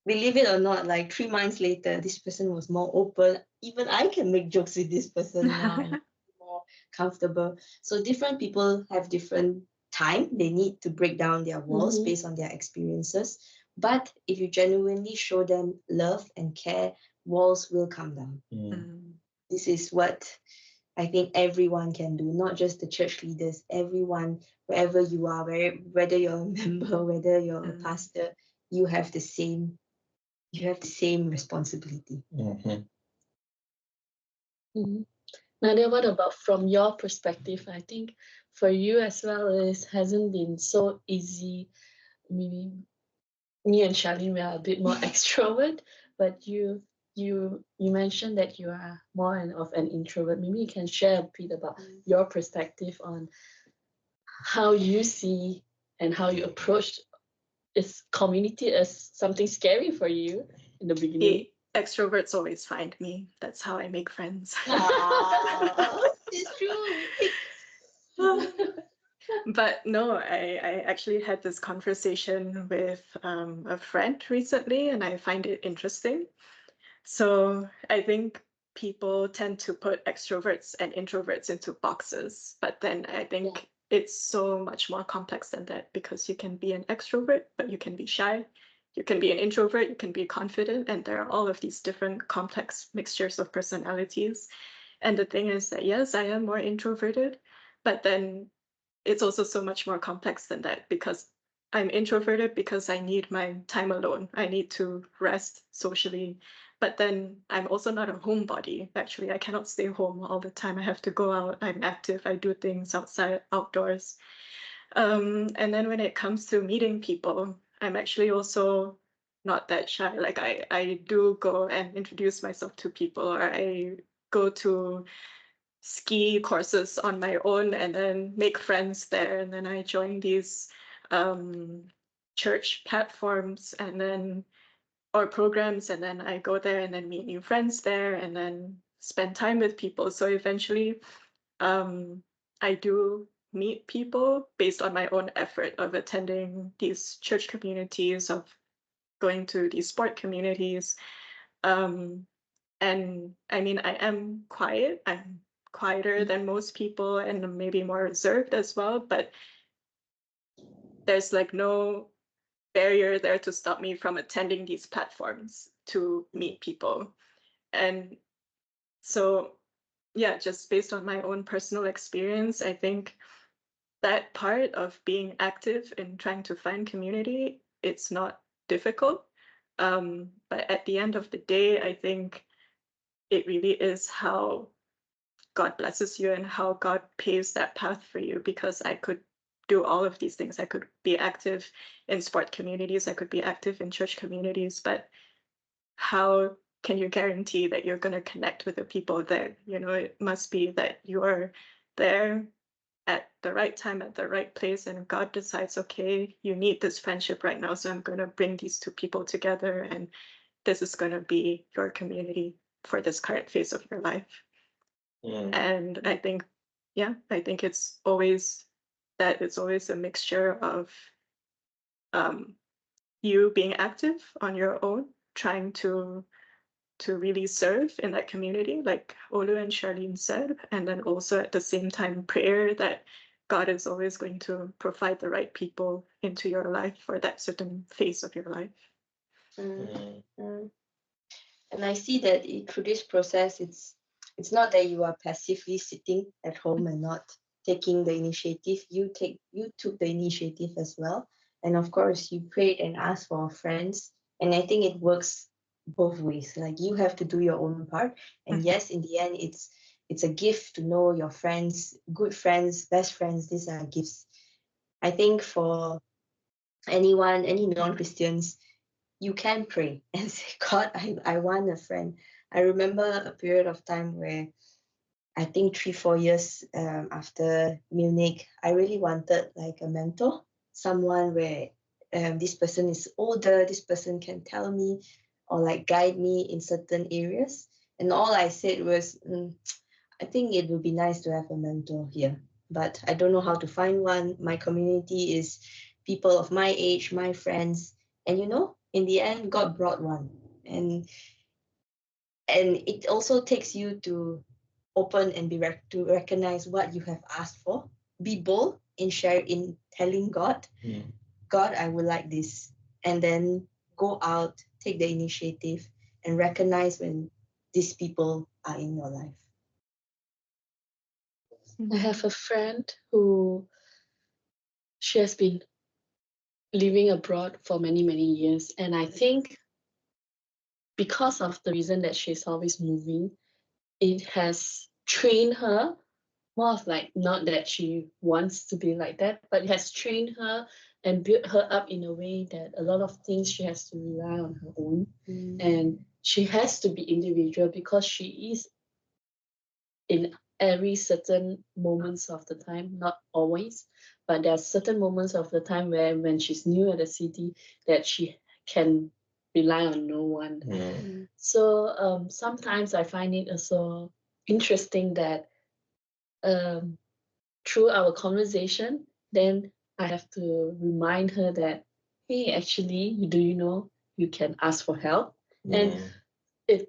believe it or not, 3 months later, this person was more open. Even I can make jokes with this person now and more comfortable. So different people have different time. They need to break down their walls
Mhm.
based on their experiences. But if you genuinely show them love and care, walls will come down. This is what I think everyone can do, not just the church leaders, everyone, wherever you are, whether you're a member, whether you're a pastor, you have the same responsibility.
Mhm.
Nadia, what about from your perspective? I think for you as well, it hasn't been so easy. Maybe me and Charlene, we are a bit more extrovert, but you mentioned that you are more of an introvert. Maybe you can share a bit about your perspective on how you see and how you approach this community as something scary for you in the beginning.
Extroverts always find me. That's how I make friends.
It's true.
But no, I actually had this conversation with a friend recently, and I find it interesting. So I think people tend to put extroverts and introverts into boxes, but then I think it's so much more complex than that, because you can be an extrovert, but you can be shy. You can be an introvert, you can be confident, and there are all of these different complex mixtures of personalities. And the thing is that, yes, I am more introverted, but then it's also so much more complex than that, because I'm introverted because I need my time alone. I need to rest socially. But then I'm also not a homebody. Actually, I cannot stay home all the time. I have to go out. I'm active. I do things outside, outdoors. And then when it comes to meeting people, I'm actually also not that shy. Like I do go and introduce myself to people, or I go to ski courses on my own and then make friends there. And then I join these church platforms and then or programs, and then I go there and then meet new friends there and then spend time with people. So eventually I do meet people based on my own effort of attending these church communities, of going to these sport communities. And I mean, I am quiet. I'm quieter than most people and maybe more reserved as well, but there's like no barrier there to stop me from attending these platforms to meet people. And so, yeah, just based on my own personal experience, I think that part of being active in trying to find community, it's not difficult. But at the end of the day, I think it really is how God blesses you and how God paves that path for you, because I could do all of these things. I could be active in sport communities, I could be active in church communities, but how can you guarantee that you're going to connect with the people there? You know, it must be that you are there at the right time, at the right place, and God decides, okay, you need this friendship right now, so I'm going to bring these two people together, and this is going to be your community for this current phase of your life. And I think, I think it's always a mixture of you being active on your own, trying to really serve in that community, like Olu and Charlene said, and then also at the same time prayer that God is always going to provide the right people into your life for that certain phase of your life.
And I see that through this process, it's not that you are passively sitting at home and not taking the initiative. You took the initiative as well, and of course you prayed and asked for friends. And I think it works both ways. Like, you have to do your own part, and yes, in the end, it's a gift to know your friends, good friends, best friends. These are gifts. I think for any non-Christians, you can pray and say, God, I want a friend. I remember a period of time where I think 3-4 years after Munich, I really wanted like a mentor, someone where this person is older, this person can tell me or like guide me in certain areas. And all I said was, I think it would be nice to have a mentor here, but I don't know how to find one. My community is people of my age, my friends, and in the end, God brought one. And it also takes you to open and to recognize what you have asked for. Be bold in telling God,
Mm.
God, I would like this. And then go out, take the initiative, and recognize when these people are in your life.
I have a friend who she has been living abroad for many, many years. And I think because of the reason that she's always moving, it has trained her more of like not that she wants to be like that, but it has trained her and built her up in a way that a lot of things she has to rely on her own. And she has to be individual because she is in every certain moments of the time, not always, but there are certain moments of the time where when she's new at the city that she can rely on no one. So sometimes I find it also interesting that through our conversation, then I have to remind her that, hey, actually, do you know you can ask for help? And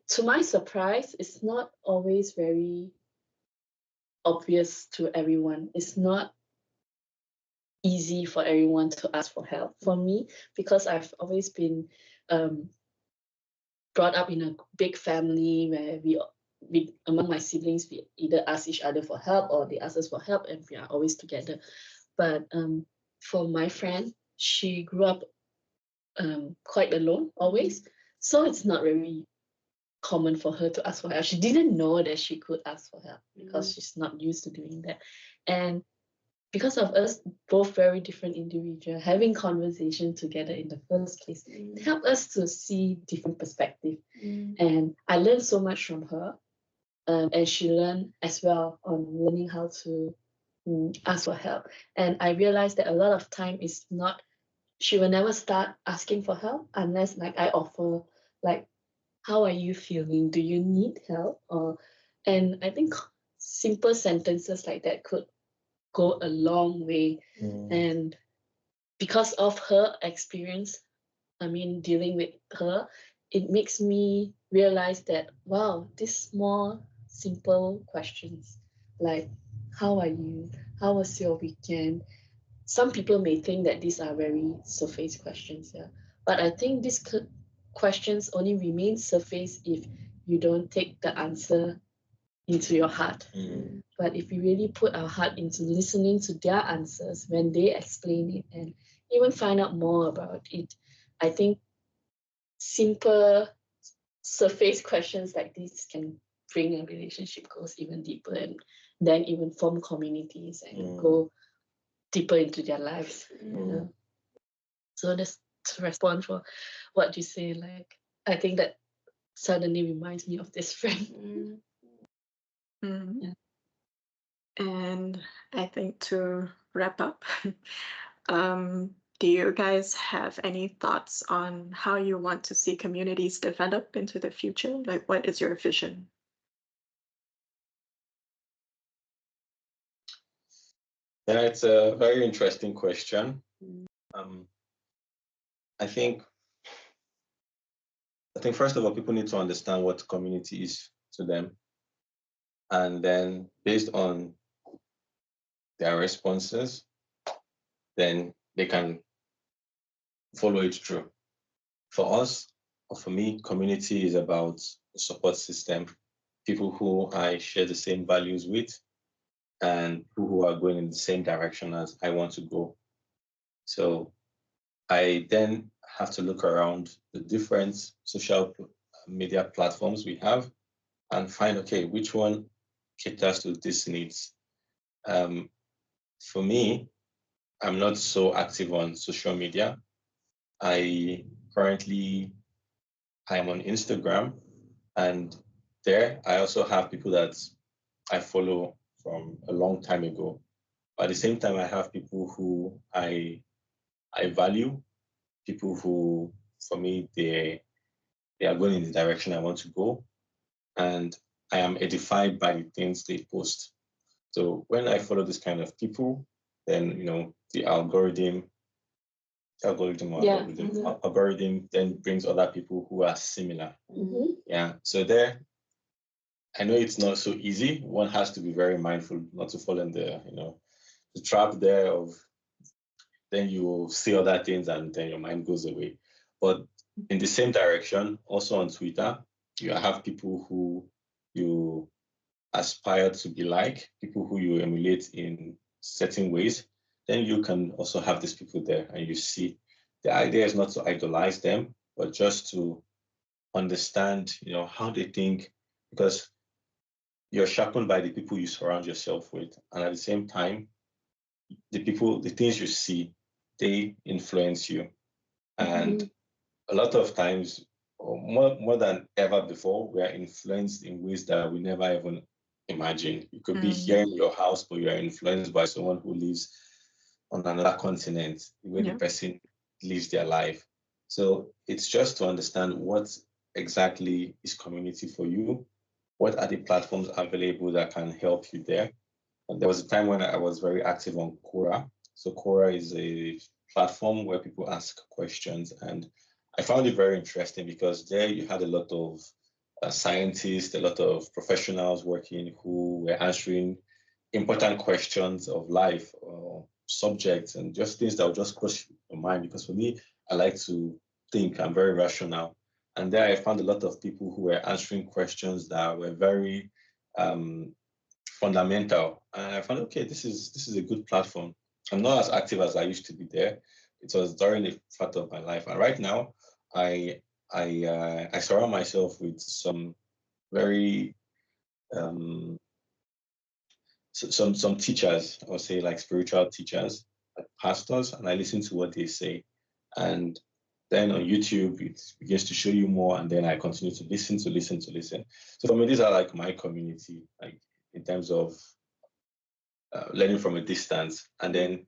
to my surprise, it's not always very obvious to everyone. It's not easy for everyone to ask for help. For me, because I've always been brought up in a big family where we among my siblings we either ask each other for help or they ask us for help, and we are always together. But for my friend, she grew up quite alone always, so it's not very common for her to ask for help. She didn't know that she could ask for help because she's not used to doing that. And because of us both very different individuals having conversation together in the first place, it helped us to see different perspective. And I learned so much from her, and she learned as well on learning how to ask for help. And I realized that a lot of time is not, she will never start asking for help unless like I offer like, how are you feeling? Do you need help? And I think simple sentences like that could go a long way. And because of her experience, I mean, dealing with her, it makes me realize that, wow, these small, simple questions like, how are you? How was your weekend? Some people may think that these are very surface questions, yeah. But I think these questions only remain surface if you don't take the answer into your heart. But if we really put our heart into listening to their answers when they explain it and even find out more about it, I think simple surface questions like this can bring a relationship goes even deeper and then even form communities and go deeper into their lives. So that's to respond for what you say. Like, I think that suddenly reminds me of this friend. Yeah.
And I think to wrap up, do you guys have any thoughts on how you want to see communities develop into the future? Like, what is your vision?
Yeah, it's a very interesting question. I think first of all, people need to understand what community is to them, and then based on their responses, then they can follow it through. For us, or for me, community is about a support system, people who I share the same values with, and who are going in the same direction as I want to go. So I then have to look around the different social media platforms we have and find, okay, which one caters to these needs. For me, I'm not so active on social media. I currently I'm on Instagram, and there I also have people that I follow from a long time ago. But at the same time, I have people who I value, people who, for me, they are going in the direction I want to go, and I am edified by the things they post. So when I follow this kind of people, then the algorithm then brings other people who are similar. Yeah. So there, I know it's not so easy. One has to be very mindful not to fall in the the trap there of then you see other things and then your mind goes away. But in the same direction, also on Twitter, you have people who you aspire to be like, people who you emulate in certain ways. Then you can also have these people there, and you see the idea is not to idolize them, but just to understand, how they think, because you're sharpened by the people you surround yourself with, and at the same time, the things you see, they influence you. And a lot of times, or more than ever before, we are influenced in ways that we never even imagined. You could be here in your house, but you are influenced by someone who lives on another continent, the way the person lives their life. So it's just to understand what exactly is community for you, what are the platforms available that can help you there. And there was a time when I was very active on Quora. So Quora is a platform where people ask questions, and I found it very interesting because there you had a lot of scientists, a lot of professionals working who were answering important questions of life or subjects and just things that would just cross your mind. Because for me, I like to think, I'm very rational. And there I found a lot of people who were answering questions that were very fundamental. And I found, okay, this is a good platform. I'm not as active as I used to be there. It was during a part of my life. And right now, I surround myself with some very some teachers, I would say like spiritual teachers, like pastors, and I listen to what they say. And then on YouTube, it begins to show you more, and then I continue to listen. So for me, these are like my community, like in terms of learning from a distance. And then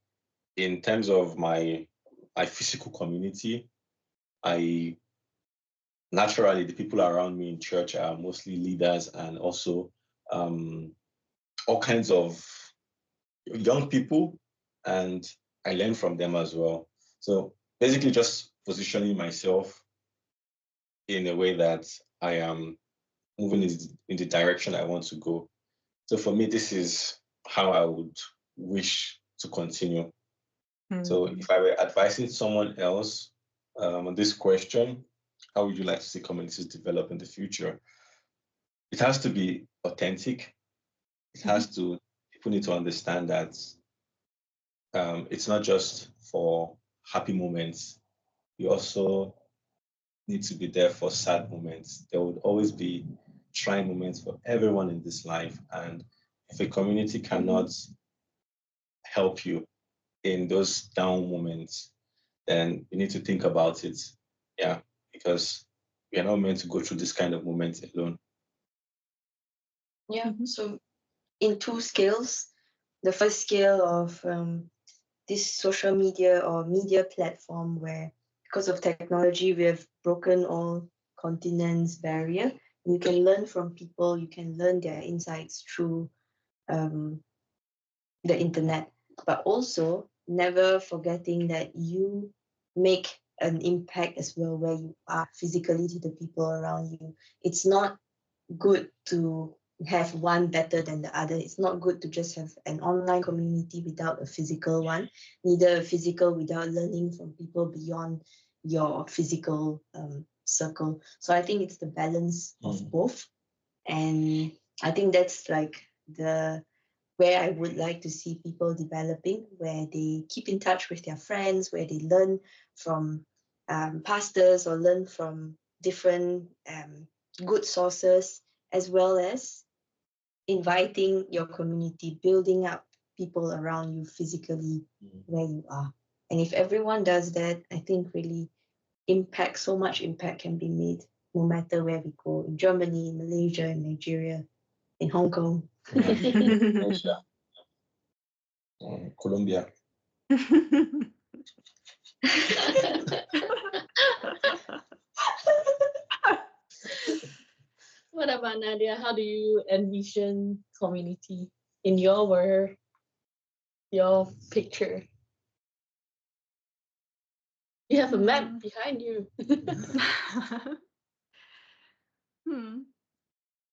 in terms of my physical community, I naturally, the people around me in church are mostly leaders and also all kinds of young people, and I learn from them as well. So basically just positioning myself in a way that I am moving in the direction I want to go. So for me, this is how I would wish to continue. So if I were advising someone else on this question, how would you like to see communities develop in the future? It has to be authentic. It has to, people need to understand that it's not just for happy moments. You also need to be there for sad moments. There would always be trying moments for everyone in this life. And if a community cannot help you in those down moments, then you need to think about it. Yeah, because we are not meant to go through this kind of moments alone.
Yeah, so in two scales, the first scale of this social media or media platform where because of technology we have broken all continents barrier. You can learn from people, you can learn their insights through the internet, but also never forgetting that you make an impact as well where you are physically to the people around you. It's not good to have one better than the other. It's not good to just have an online community without a physical one, neither a physical without learning from people beyond your physical circle. So I think it's the balance of both. And I think that's like the where I would like to see people developing, where they keep in touch with their friends, where they learn from pastors or learn from different good sources, as well as inviting your community, building up people around you physically where you are. And if everyone does that, I think really so much impact can be made no matter where we go, in Germany, in Malaysia, in Nigeria, in Hong Kong.
Colombia.
What about Nadia? How do you envision community in your world, your picture? You have a map behind you.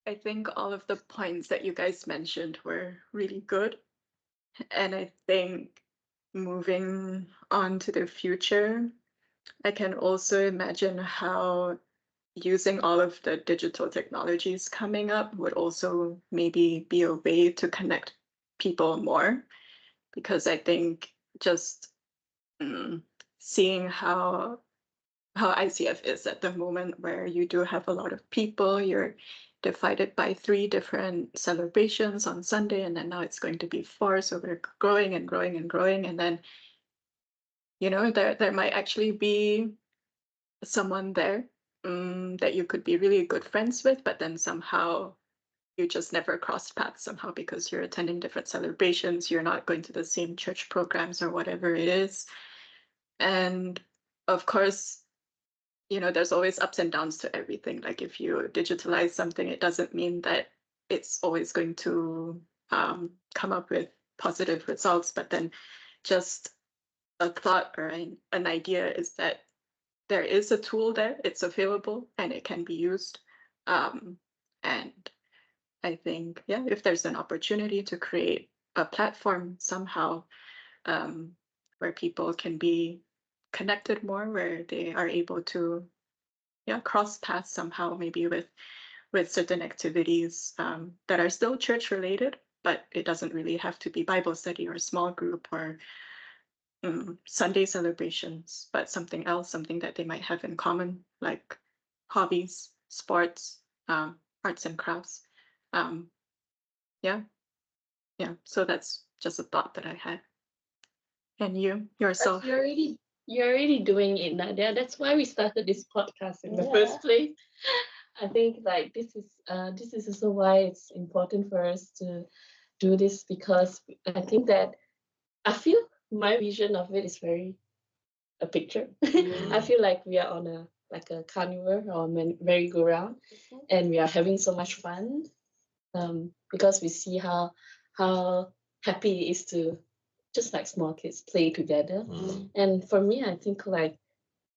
I think all of the points that you guys mentioned were really good. And I think moving on to the future, I can also imagine how using all of the digital technologies coming up would also maybe be a way to connect people more, because I think just seeing how ICF is at the moment, where you do have a lot of people, you're divided by 3 different celebrations on Sunday, and then now it's going to be 4, so we're growing and growing and growing, and then there might actually be someone there that you could be really good friends with, but then somehow you just never crossed paths somehow because you're attending different celebrations, you're not going to the same church programs or whatever it is. And of course, there's always ups and downs to everything. Like if you digitalize something, it doesn't mean that it's always going to come up with positive results. But then just a thought or an idea is that there is a tool there, it's available, and it can be used. And I think, if there's an opportunity to create a platform somehow where people can be connected more, where they are able to cross paths somehow, maybe with certain activities that are still church related, but it doesn't really have to be Bible study or small group or Sunday celebrations, but something else, something that they might have in common, like hobbies, sports, arts and crafts. So that's just a thought that I had. And yourself?
You're already doing it, Nadia. That's why we started this podcast in the first place. I think like this is also why it's important for us to do this, because I think that I feel my vision of it is very a picture. I feel like we are on a carnival or a merry-go-round, and we are having so much fun because we see how happy it is to just like small kids play together. And for me, I think like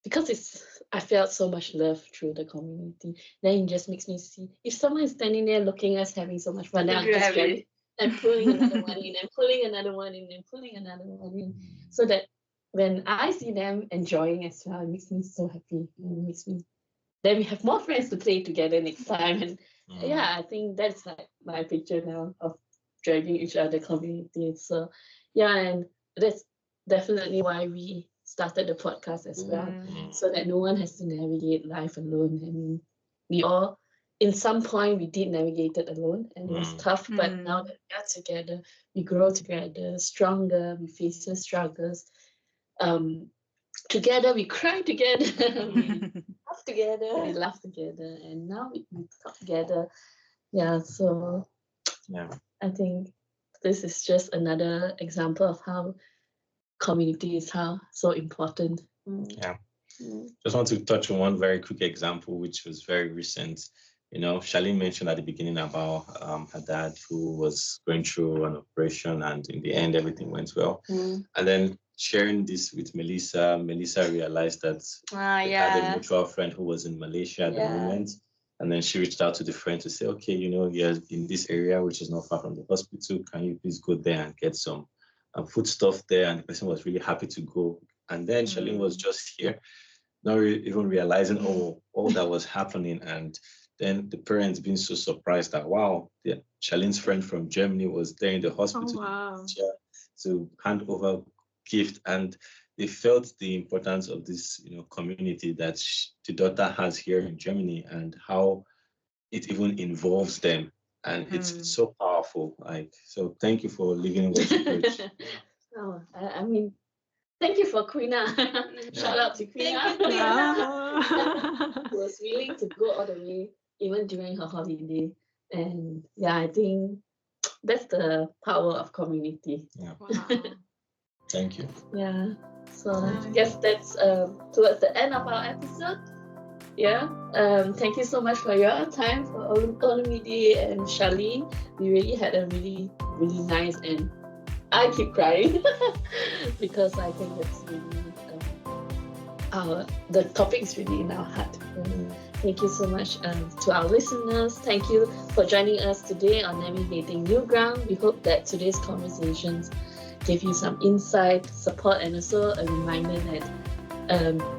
because I felt so much love through the community, then it just makes me see if someone is standing there looking at us having so much fun, then I'm just ready and pulling another one in and pulling another one in and pulling another one in, so that when I see them enjoying as well, it makes me so happy. It makes me, then we have more friends to play together next time. And I think that's like my picture now of driving each other community. So and that's definitely why we started the podcast as well, so that no one has to navigate life alone. I mean, we all, in some point, we did navigate it alone, and it was tough, but now that we are together, we grow together, stronger, we face the struggles. Together, we cry together, we laugh together, and now we talk together. So I think this is just another example of how community is so important.
Just want to touch on one very quick example, which was very recent. Charlene mentioned at the beginning about her dad who was going through an operation, and in the end, everything went well. And then sharing this with Melissa realized that they had a mutual friend who was in Malaysia at the moment. And then she reached out to the friend to say, okay, you're in this area, which is not far from the hospital. Can you please go there and get some food stuff there? And the person was really happy to go. And then Charlene was just here, not even realizing all that was happening. And then the parents being so surprised that, wow, Charlene's friend from Germany was there in the hospital to hand over gift. And they felt the importance of this, community that the daughter has here in Germany, and how it even involves them. And it's so powerful. So thank you for living with the
I mean, thank you for Quina. Shout out to Quina. Who was willing to go all the way, even during her holiday. And I think that's the power of community.
Thank you.
So I guess that's towards the end of our episode. Thank you so much for your time, for Olumide and Charlene. We really had a really, really nice, and I keep crying because I think it's really the topic is really in our heart. Thank you so much to our listeners. Thank you for joining us today on Navigating New Ground. We hope that today's conversations gave you some insight, support, and also a reminder that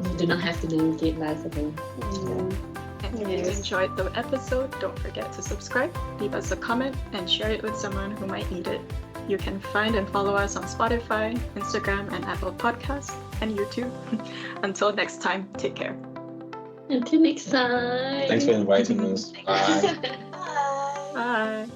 you do not have to navigate life alone.
And if you enjoyed the episode, don't forget to subscribe, leave us a comment, and share it with someone who might need it. You can find and follow us on Spotify, Instagram, and Apple Podcasts, and YouTube. Until next time, take care.
Until next time.
Thanks for inviting us. Bye.
Bye.
Bye.